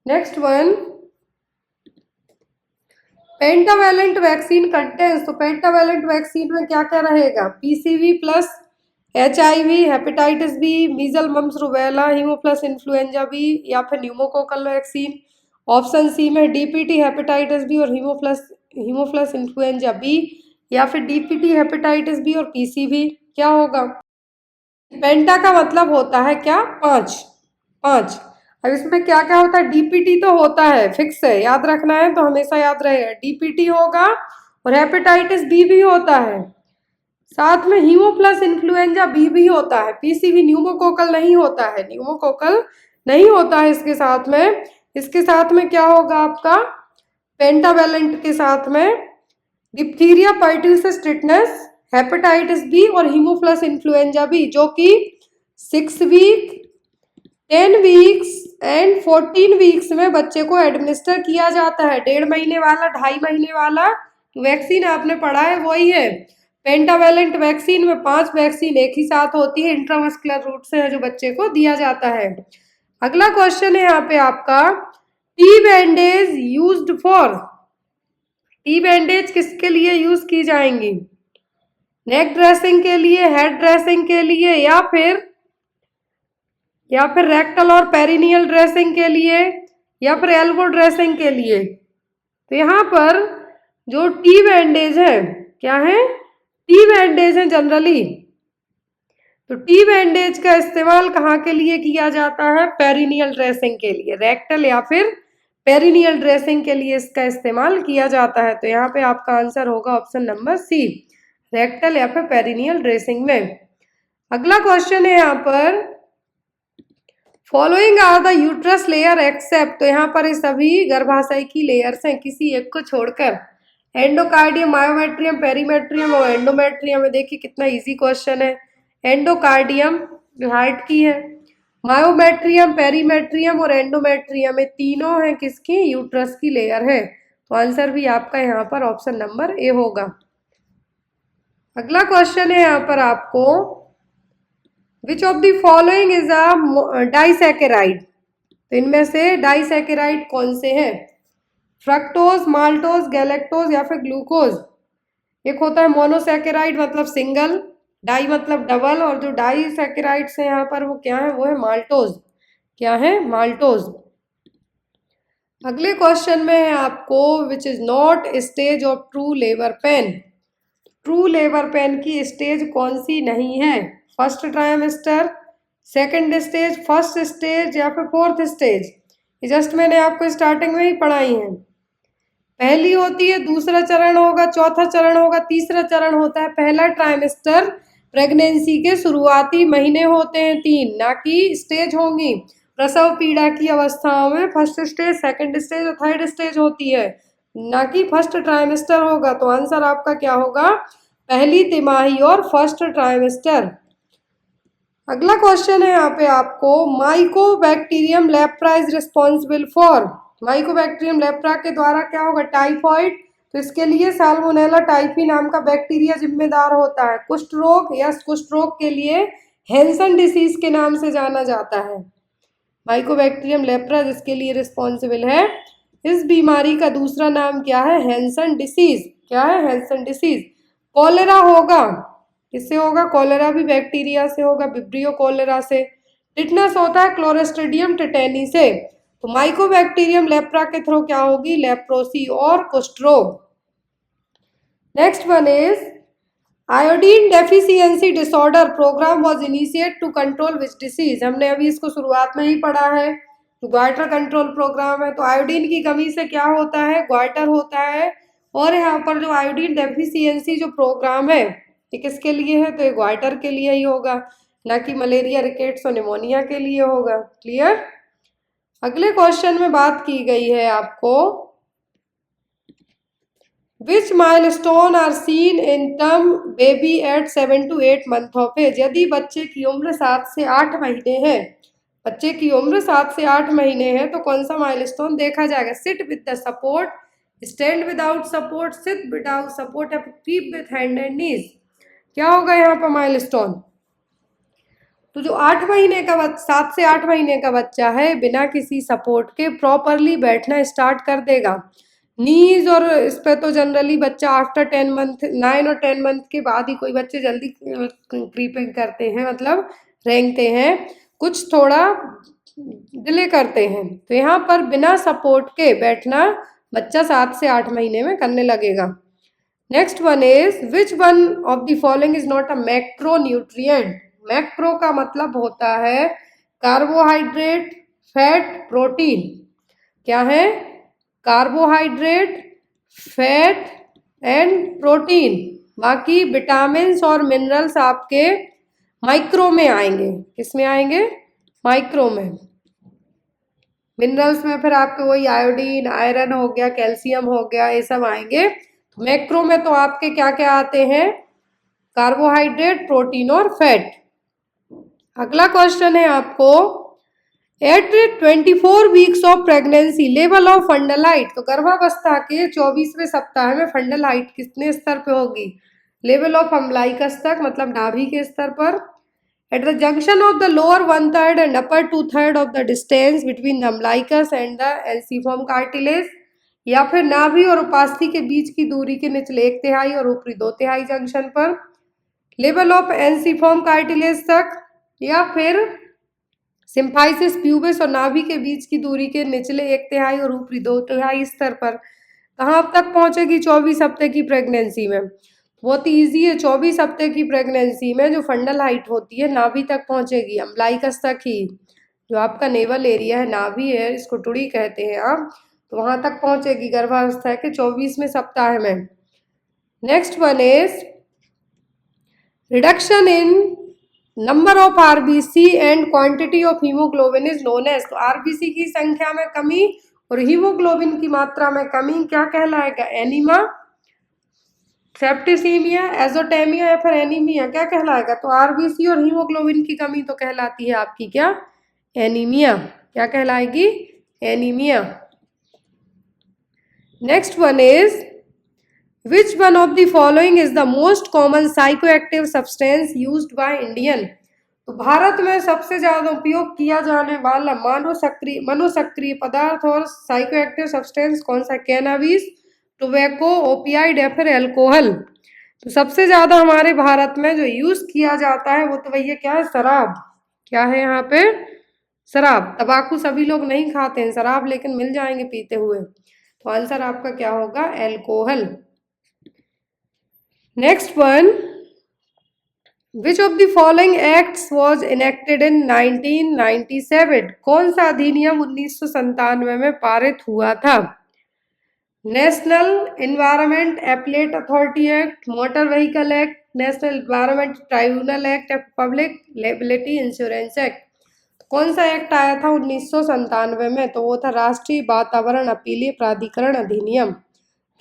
Next one, pentavalent vaccine contains. तो पेंटावेलेंट वैक्सीन में क्या क्या रहेगा? PCV plus HIV, hepatitis B, measles, mumps, rubella, haemophilus influenza B, या फिर न्यूमोकोकल वैक्सीन। ऑप्शन सी में DPT हेपेटाइटिस बी और हीमोप्लस इन्फ्लुएंजा बी, या फिर DPT हेपेटाइटिस बी और PCV। क्या होगा? पेंटा का मतलब होता है क्या? 5 5। अब इसमें क्या क्या होता है? DPT तो होता है, फिक्स है, याद रखना है तो हमेशा याद रहेगा, DPT होगा, और हेपेटाइटिस बी भी होता है, साथ में हीमोप्लस इन्फ्लुएंजा बी भी होता है। PCV न्यूमोकोकल नहीं होता है, न्यूमोकोकल नहीं होता है इसके साथ में। इसके साथ में क्या होगा आपका? पेंटावेलेंट के साथ में diphtheria, pertussis, tetanus, hepatitis B और हीमोप्लस इन्फ्लुएंजा बी, जो कि 6 वीक, 10 वीक्स एंड 14 वीक्स में बच्चे को एडमिनिस्टर किया जाता है। 1.5 महीने वाला, 2.5 महीने वाला वैक्सीन आपने पढ़ा है वही है। पेंटावेलेंट वैक्सीन में 5 वैक्सीन एक ही साथ होती है, इंट्रामस्कुलर रूट से है, जो बच्चे को दिया जाता है। अगला क्वेश्चन है यहाँ पे आपका, T bandage used for. T bandage किसके लिए यूज की जाएंगी? नेक ड्रेसिंग के लिए, हेड ड्रेसिंग के लिए, या फिर रेक्टल और पेरिनियल ड्रेसिंग के लिए, या फिर एल्बो ड्रेसिंग के लिए? तो यहाँ पर जो टी बैंडेज है, क्या है? टी बैंडेज है जनरली। तो टी बैंडेज का इस्तेमाल कहाँ के लिए किया जाता है? पेरिनियल ड्रेसिंग के लिए, रेक्टल या फिर पेरिनियल ड्रेसिंग के लिए इसका इस्तेमाल किया जाता है। तो यहाँ पे आपका आंसर होगा ऑप्शन नंबर सी, रेक्टल या फिर पेरिनियल ड्रेसिंग में। अगला क्वेश्चन है यहाँ पर, following are the uterus layer except. तो यहाँ पर ये सभी गर्भाशय की लेयर्स हैं किसी एक को छोड़कर। एंडोकार्डियम, मायोमेट्रियम, पेरीमेट्रियम और एंडोमेट्रियम है। देखिए कितना इजी क्वेश्चन है। एंडोकार्डियम जो हार्ट की है, मायोमेट्रियम, पेरीमेट्रियम और एंडोमेट्रियम, ये तीनों हैं किसकी? यूट्रस की लेयर है। तो आंसर भी आपका यहाँ पर ऑप्शन नंबर ए होगा। अगला क्वेश्चन है यहाँ पर आपको, विच of the following is a disaccharide. तो इनमें से डाइसैकेराइड कौन से हैं? फ्रक्टोज, माल्टोज, गैलेक्टोज या फिर ग्लूकोज। एक होता है मोनोसैकेराइड मतलब सिंगल, डाई मतलब डबल, और जो डाइसैकेराइड्स हैं यहाँ पर वो क्या है? वो है माल्टोज। क्या है? माल्टोज। अगले क्वेश्चन में है आपको, which is not stage of true labour pain. True labour pain की स्टेज कौन सी नहीं है? First trimester, second stage, first stage या फिर फोर्थ स्टेज? ये जस्ट मैंने आपको स्टार्टिंग में ही पढ़ाई है। पहली होती है, दूसरा चरण होगा, चौथा चरण होगा, तीसरा चरण होता है। पहला ट्राइमेस्टर प्रेगनेंसी के शुरुआती महीने होते हैं 3, ना कि स्टेज होंगी। प्रसव पीड़ा की अवस्थाओं में फर्स्ट स्टेज, सेकंड स्टेज और थर्ड स्टेज होती है, ना कि फर्स्ट ट्राइमेस्टर होगा। तो आंसर आपका क्या होगा? पहली तिमाही और फर्स्ट ट्राइमेस्टर। अगला क्वेश्चन है यहाँ पे आपको, Mycobacterium lepra is responsible for. Mycobacterium lepra के द्वारा क्या होगा? टाइफॉइड। तो इसके लिए साल्मोनेला टाइफी नाम का बैक्टीरिया जिम्मेदार होता है। कुष्ठ रोग या कुष्ठ रोग के लिए हैंसन डिसीज के नाम से जाना जाता है। माइकोबैक्टीरियम लेप्रा जिसके लिए रिस्पॉन्सिबल है, इस बीमारी का दूसरा नाम क्या है? Hansen disease. क्या है? Hansen disease. कॉलेरा होगा, किससे होगा? कॉलेरा भी बैक्टीरिया से होगा, विब्रियो कॉलेरा से। टिटनस होता है क्लोस्ट्रिडियम टिटेनी से। तो माइकोबैक्टीरियम लेप्रा के थ्रू क्या होगी, लेप्रोसी और कुष्ठ रोग। Next one is iodine deficiency disorder programme was initiate to control which disease. हमने अभी इसको शुरुआत में ही पढ़ा है, ग्वाइटर कंट्रोल प्रोग्राम है। तो आयोडीन की कमी से क्या होता है, ग्वाइटर होता है। और यहाँ पर जो आयोडीन डेफिशिएंसी जो प्रोग्राम है ये किसके लिए है, तो ये ग्वाइटर के लिए ही होगा, ना कि मलेरिया, रिकेट्स और निमोनिया के लिए होगा। क्लियर। अगले क्वेश्चन में बात की गई है आपको, which milestone are seen in term baby at 7 to 8 month of age. यदि बच्चे की उम्र 7 से 8 महीने है, बच्चे की उम्र 7 से 8 महीने है, तो कौन सा माइलस्टोन देखा जाएगा, sit with the support, stand without support, sit without support, keep with hand and knees. क्या होगा यहाँ पर माइलस्टोन। तो जो 8 महीने का 7 से 8 महीने का बच्चा है बिना किसी सपोर्ट के प्रॉपरली बैठना स्टार्ट कर देगा। नीज और इस पे तो जनरली बच्चा आफ्टर 10 मंथ, 9 और 10 मंथ के बाद ही कोई बच्चे जल्दी क्रीपिंग करते हैं, मतलब रेंगते हैं, कुछ थोड़ा डिले करते हैं। तो यहाँ पर बिना सपोर्ट के बैठना बच्चा 7 से 8 महीने में करने लगेगा। Next one is which one of the following is not a macro nutrient. Macro का मतलब होता है कार्बोहाइड्रेट, फैट, प्रोटीन। क्या है, कार्बोहाइड्रेट, फैट एंड प्रोटीन। बाकी विटामिन्स और मिनरल्स आपके माइक्रो में आएंगे। किस में आएंगे, माइक्रो में। मिनरल्स में फिर आपके वही आयोडीन, आयरन हो गया, कैल्शियम हो गया, ये सब आएंगे। मैक्रो में तो आपके क्या क्या आते हैं, कार्बोहाइड्रेट, प्रोटीन और फैट। अगला क्वेश्चन है आपको, at 24 weeks of pregnancy level of fundal height. तो गर्भावस्था के 24वें सप्ताह में फंडल हाइट कितने स्तर पे होगी, लेवल ऑफ अम्बलाइकस तक, मतलब नाभि के स्तर पर। At the junction of the lower 1/3 and upper 2/3 of the distance between the umbilicus and the ensiform cartilage. या फिर नाभि और उपास्थि के बीच की दूरी के निचले 1/3 और ऊपरी 2/3 जंक्शन पर। लेवल ऑफ एल्सिफॉर्म कार्टिलेज तक, या फिर सिम्फाइसिस प्यूबिस और नाभि के बीच की दूरी के निचले 1/3 और ऊपरी 2/3 स्तर पर। कहाँ तक पहुंचेगी 24 हफ्ते की प्रेगनेंसी में। बहुत ईजी है, 24 हफ्ते की प्रेगनेंसी में जो फंडल हाइट होती है नाभि तक पहुंचेगी, अम्बलाइकस तक ही। जो आपका नेवल एरिया है, नाभि है, इसको टुड़ी कहते हैं आप, तो वहां तक पहुंचेगी गर्भावस्था के 24वें सप्ताह में। Next one is reduction in number of RBC and quantity of haemoglobin is known as. तो आरबीसी की संख्या में कमी और हीमोग्लोबिन की मात्रा में कमी क्या कहलाएगा, एनीमा, सेप्टिसीमिया, एजोटेमिया या फिर एनीमिया क्या कहलाएगा। तो आरबीसी और हीमोग्लोबिन की कमी तो कहलाती है आपकी क्या, एनीमिया। क्या कहलाएगी, anaemia. Next one is which one of the following is the most common psychoactive substance used by Indian. तो भारत में सबसे ज्यादा उपयोग किया जाने वाला मनोसक्रिय पदार्थ और साइकोएक्टिव सब्सटेंस कौन सा, कैनाबिस, टोबैको, ओपियाइड या फिर एल्कोहल। तो सबसे ज्यादा हमारे भारत में जो यूज किया जाता है वो तो भैया क्या है, शराब। क्या है यहाँ पे, शराब। तंबाकू सभी लोग नहीं खाते हैं, शराब लेकिन मिल जाएंगे पीते हुए। तो आंसर आपका क्या होगा, alcohol. Next one, which of the following acts was enacted in 1997। कौन सा अधिनियम 1997 में पारित हुआ था। National environment appellate authority act, motor vehicle act, national environment tribunal act, public liability insurance act. कौन सा एक्ट आया था 1997 में, तो वो था राष्ट्रीय वातावरण अपीलीय प्राधिकरण अधिनियम।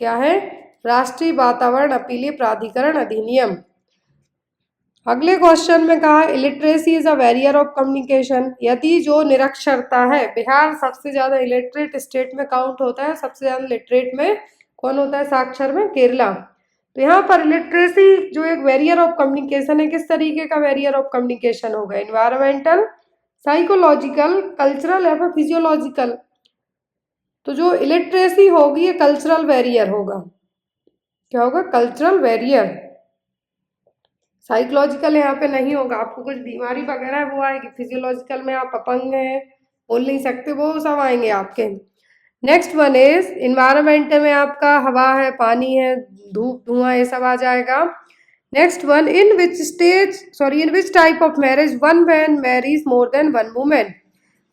क्या है, राष्ट्रीय वातावरण अपीलीय प्राधिकरण अधिनियम। अगले क्वेश्चन में कहा illiteracy is a barrier of communication. यदि जो निरक्षरता है, बिहार सबसे ज्यादा इलिटरेट स्टेट में काउंट होता है, सबसे ज्यादा लिटरेट में कौन होता है, साक्षर में केरला। तो यहाँ पर इलिटरेसी जो एक बैरियर ऑफ कम्युनिकेशन है, किस तरीके का बैरियर ऑफ कम्युनिकेशन होगा, एनवायरमेंटल, साइकोलॉजिकल, कल्चरल या फिर फिजियोलॉजिकल। तो जो इलिटरेसी होगी ये कल्चरल बैरियर होगा। क्या होगा, कल्चरल बैरियर। साइकोलॉजिकल यहाँ पे नहीं होगा, आपको कुछ बीमारी वगैरह है वो आएगी। फिजियोलॉजिकल में आप अपंग हैं, बोल नहीं सकते, वो सब आएंगे आपके। नेक्स्ट वन इज इन्वायरमेंट में आपका हवा है, पानी है, धूप धुआं ये सब आ जाएगा। Next one, in which type of marriage one man marries more than one women.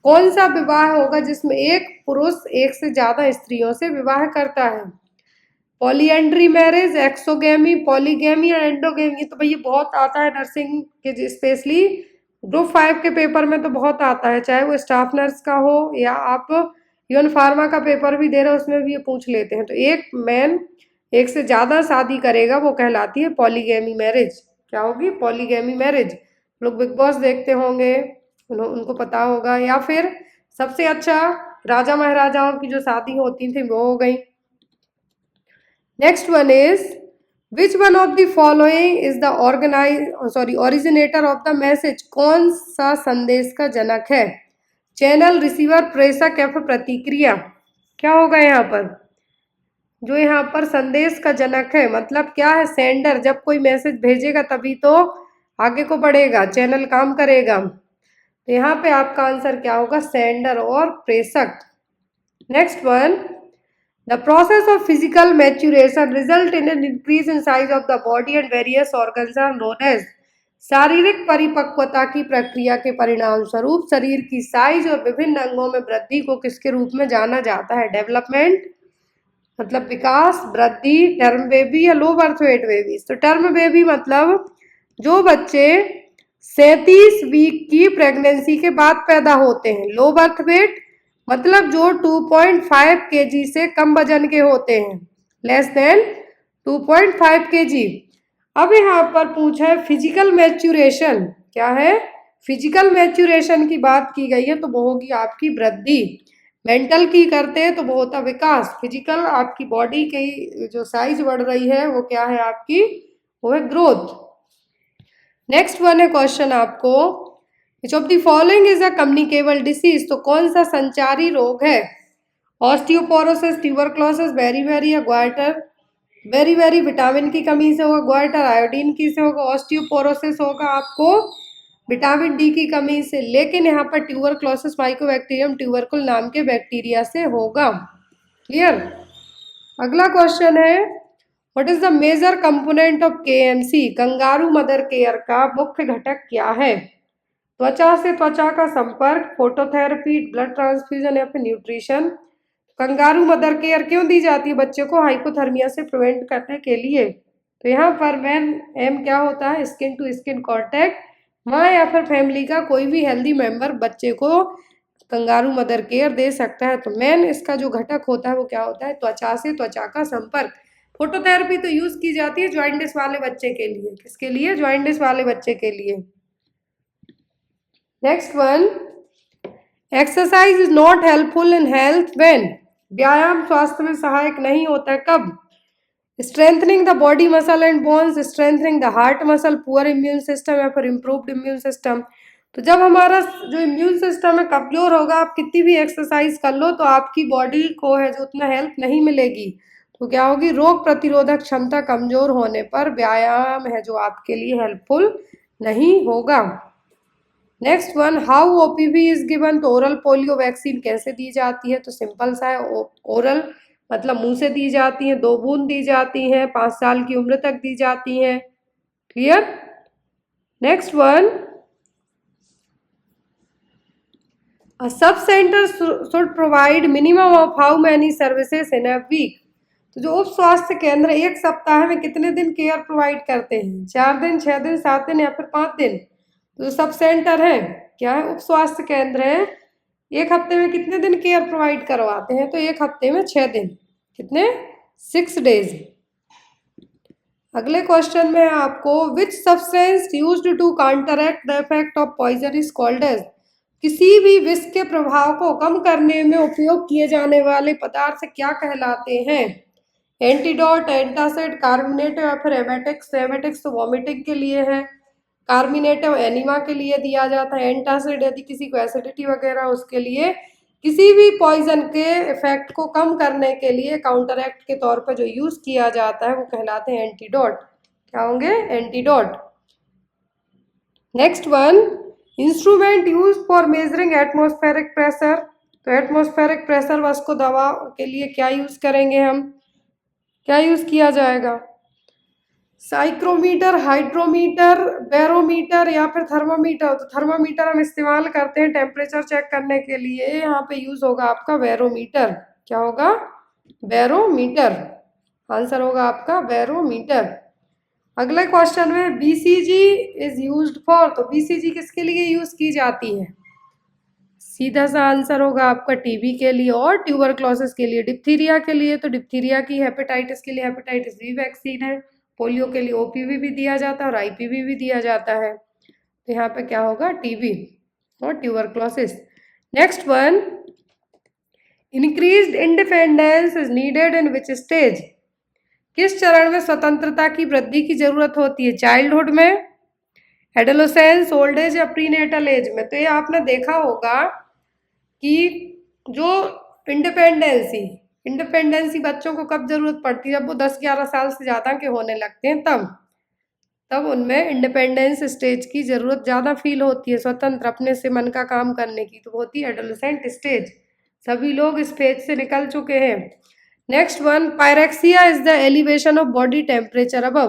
कौन सा विवाह होगा जिसमें एक पुरुष एक से ज्यादा स्त्रियों से विवाह करता है? पॉलीएंड्री मैरिज, एक्सोगेमी, पॉलीगेमी या एंडोगेमी। तो भैया बहुत आता है नर्सिंग के, स्पेशली ग्रुप 5 के पेपर में तो बहुत आता है, चाहे वो स्टाफ नर्स का हो या आप इवन फार्मा का पेपर भी दे रहे हो उसमें भी ये पूछ लेते हैं। तो एक मैन एक से ज्यादा शादी करेगा वो कहलाती है पॉलीगेमी मैरिज। क्या होगी? Polygamy marriage. लोग बिग बॉस देखते होंगे, उनको पता होगा। या फिर सबसे अच्छा राजा महाराजाओं की जो शादी होती थी वो हो गई। Next one is which one of the following is the originator of the message. कौन सा संदेश का जनक है? चैनल, रिसीवर, प्रेषक या फिर प्रतिक्रिया। क्या होगा यहाँ पर? जो यहाँ पर संदेश का जनक है मतलब क्या है? सेंडर। जब कोई मैसेज भेजेगा तभी तो आगे को बढ़ेगा, चैनल काम करेगा। तो यहाँ पे आपका आंसर क्या होगा? सेंडर और प्रेषक। Next one, the process of physical maturation result in an increase in size of the body and various organs are known as. शारीरिक परिपक्वता की प्रक्रिया के परिणाम स्वरूप शरीर की साइज और विभिन्न अंगों में वृद्धि को किसके रूप में जाना जाता है? डेवलपमेंट मतलब विकास, वृद्धि, टर्म बेबी या लो बर्थ वेट बेबीज। तो टर्म बेबी मतलब जो बच्चे 37 वीक की प्रेगनेंसी के बाद पैदा होते हैं। लो बर्थ वेट मतलब जो 2.5 kg से कम वजन के होते हैं, लेस देन 2.5 kg। अब यहाँ पर पूछा है फिजिकल मैच्यूरेशन। क्या है? फिजिकल मैच्यूरेशन की बात की गई है तो वो होगी आपकी वृद्धि। मेंटल की करते हैं तो वो होता विकास। फिजिकल आपकी बॉडी की जो साइज बढ़ रही है वो क्या है आपकी? वो है ग्रोथ। नेक्स्ट वन है क्वेश्चन आपको, विच of the following is a communicable disease. तो कौन सा संचारी रोग है? ऑस्टियोपोरोसिस, ट्यूबरक्लोसिस, बेरीबेरी या ग्वाइटर। बेरीबेरी विटामिन की कमी से होगा, ग्वाइटर आयोडीन की से होगा, ऑस्टियोपोरोसिस होगा आपको विटामिन डी की कमी से। लेकिन यहाँ पर ट्यूबरक्लोसिस माइकोबैक्टीरियम ट्यूबरकुल नाम के बैक्टीरिया से होगा। क्लियर? अगला क्वेश्चन है, what is the major component of KMC. Kangaroo mother care का मुख्य घटक क्या है? त्वचा से त्वचा का संपर्क, फोटोथेरेपी, ब्लड ट्रांसफ्यूजन या फिर न्यूट्रिशन। कंगारू मदर केयर क्यों दी जाती है? बच्चे को हाइपोथर्मिया से प्रिवेंट करने के लिए। तो यहाँ पर मेन एम क्या होता है? Skin to skin contact. माँ या फिर फैमिली का कोई भी हेल्दी मेंबर बच्चे को कंगारू मदर केयर दे सकता है। तो मेन इसका जो घटक होता है वो क्या होता है? त्वचा से त्वचा का संपर्क। फोटोथेरेपी तो यूज की जाती है जॉइंटिस वाले बच्चे के लिए। किसके लिए? जॉइंटिस वाले बच्चे के लिए। Next one, exercise is not helpful in health when. व्यायाम स्वास्थ्य में सहायक नहीं होता है कब? Strengthening the body muscle and bones, strengthening the heart muscle, poor immune system या फिर इम्प्रूव्ड इम्यून सिस्टम। तो जब हमारा जो इम्यून सिस्टम है कमजोर होगा, आप कितनी भी एक्सरसाइज कर लो तो आपकी बॉडी को है जो उतना हेल्प नहीं मिलेगी। तो क्या होगी? रोग प्रतिरोधक क्षमता कमजोर होने पर व्यायाम है जो आपके लिए हेल्पफुल नहीं होगा। Next one, how OPV is given. तो ओरल पोलियो वैक्सीन कैसे दी जाती है? तो सिंपल सा है, ओरल मतलब मुंह से दी जाती है, 2 बूंद दी जाती हैं, 5 साल की उम्र तक दी जाती हैं। Clear? Next one, a sub centre should provide minimum of how many services in a week. तो जो उप स्वास्थ्य केंद्र एक सप्ताह में कितने दिन केयर प्रोवाइड करते हैं? 4 दिन, 6 दिन, 7 दिन या फिर 5 दिन। तो सब सेंटर है क्या है? उप स्वास्थ्य केंद्र है, एक हफ्ते में कितने दिन केयर प्रोवाइड करवाते हैं? तो एक हफ्ते में 6 दिन। कितने? 6 डेज। अगले क्वेश्चन में आपको which substance used to counteract the effect of poison is called as. किसी भी विष के प्रभाव को कम करने में उपयोग किए जाने वाले पदार्थ क्या कहलाते हैं? एंटीडोट, एंटासिड, कार्मिनेटिव या फिर एमेटिक्स। एमेटिक्स तो वॉमिटिंग के लिए है, कार्मिनेटिव एनिमा के लिए दिया जाता है, एंटासिड यदि किसी को एसिडिटी वगैरह उसके लिए। किसी भी पॉइजन के इफेक्ट को कम करने के लिए काउंटरैक्ट के तौर पर जो यूज किया जाता है वो कहलाते हैं एंटीडोट। क्या होंगे? Antidote. Next one, instrument use for measuring atmospheric pressure. तो एटमॉस्फेरिक प्रेशर बस को दवा के लिए क्या यूज करेंगे हम, क्या यूज किया जाएगा? साइक्रोमीटर, हाइड्रोमीटर, बैरोमीटर या फिर थर्मामीटर। तो थर्मामीटर हम इस्तेमाल करते हैं टेम्परेचर चेक करने के लिए, यहाँ पे यूज होगा आपका बैरोमीटर। क्या होगा? बैरोमीटर। आंसर होगा आपका बैरोमीटर। अगले क्वेश्चन में बीसीजी इज यूज्ड फॉर। तो बीसीजी किसके लिए यूज की जाती है? सीधा सा आंसर होगा आपका टीबी के लिए और ट्यूबरक्लोसिस के लिए। डिप्थीरिया के लिए तो डिप्थीरिया की, हेपेटाइटिस के लिए हेपेटाइटिस बी वैक्सीन है, पोलियो के लिए ओपीवी भी दिया जाता है और आईपीवी भी दिया जाता है। तो यहाँ पे क्या होगा? टीबी और tuberculosis. Next one, increased independence is needed in which stage. किस चरण में स्वतंत्रता की वृद्धि की जरूरत होती है? चाइल्डहुड में, एडोलेसेंस, ओल्ड एज या प्रीनेटल एज में? तो ये आपने देखा होगा कि जो इंडिपेंडेंसी बच्चों को कब जरूरत पड़ती है? जब वो 10-11 साल से ज़्यादा के होने लगते हैं, तब उनमें इंडिपेंडेंस स्टेज की ज़रूरत ज़्यादा फील होती है, स्वतंत्र अपने से मन का काम करने की। तो होती है एडोलेसेंट स्टेज। सभी लोग इस फेज से निकल चुके हैं। Next one, pyrexia is the elevation of body temperature above.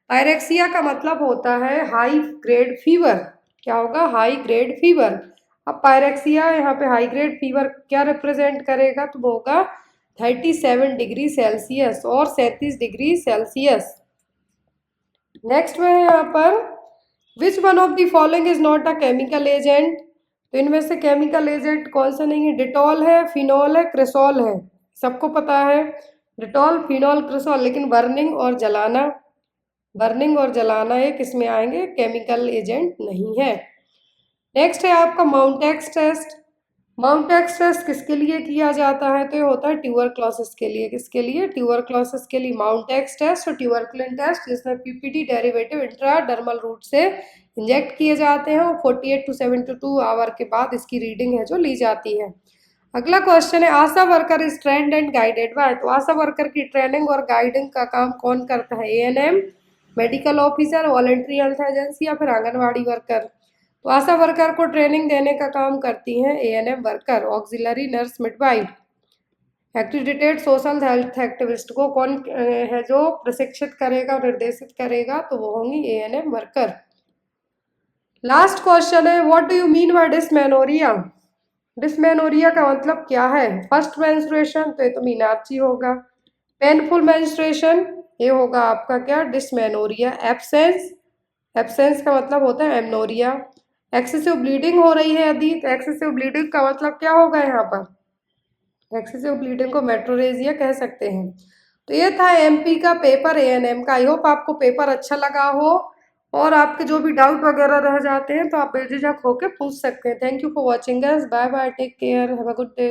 Pyrexia का मतलब होता है हाई ग्रेड फीवर। क्या होगा? High grade fever. अब पायरेक्सिया, यहाँ पे हाई ग्रेड फीवर क्या रिप्रेजेंट करेगा? तो वो होगा 37 डिग्री सेल्सियस और 37 डिग्री सेल्सियस। नेक्स्ट में है यहाँ पर, विच one of the following is not a chemical agent. तो इनमें से केमिकल एजेंट कौन सा नहीं है? डिटॉल है, फिनॉल है, क्रिसॉल है। सबको पता है डिटॉल, फिनॉल, क्रिसॉल। लेकिन बर्निंग और जलाना ये किस में आएंगे? केमिकल एजेंट नहीं है। नेक्स्ट है आपका माउंटेक्स टेस्ट। माउंटेक्स टेस्ट किसके लिए किया जाता है? तो ये होता है ट्यूबरक्लोसिस के लिए। किसके लिए? ट्यूबरक्लोसिस के लिए माउंटेक्स टेस्ट और ट्यूबरकुलिन टेस्ट, जिसमें पीपीटी डेरिवेटिव इंट्राडर्मल रूट से इंजेक्ट किए जाते हैं और 48 to 72 आवर के बाद इसकी रीडिंग है जो ली जाती है। अगला क्वेश्चन है, Asha worker is trained and guided by. तो आशा वर्कर की ट्रेनिंग और गाइडिंग का काम कौन करता है? ANM, medical officer, voluntary health agency या फिर आंगनवाड़ी वर्कर? तो आशा वर्कर को ट्रेनिंग देने का काम करती हैं ANM worker, auxiliary nurse midwife. Accredited social health activist को कौन है जो प्रशिक्षित करेगा, निर्देशित करेगा? तो वो होंगी एएनएम वर्कर। लास्ट क्वेश्चन है, what do you mean by dysmenorrhoea. Dysmenorrhoea का मतलब क्या है? फर्स्ट मेंस्ट्रुएशन, तो ये तो मीनाक्षी होगा। पेनफुल मेंस्ट्रुएशन, ये होगा आपका क्या? डिस्मेनोरिया। एब्सेंस का मतलब होता है एमनोरिया। एक्सेसिव ब्लीडिंग हो रही है यदि, तो एक्सेसिव ब्लीडिंग का मतलब क्या होगा यहाँ पर? एक्सेसिव ब्लीडिंग को मेट्रोरेजिया कह सकते हैं। तो ये था एमपी का पेपर एएनएम का। आई होप आपको पेपर अच्छा लगा हो और आपके जो भी डाउट वगैरह रह जाते हैं तो आप बेझिझक होकर पूछ सकते हैं। Thank you for watching us. Bye bye, take care, have a good day.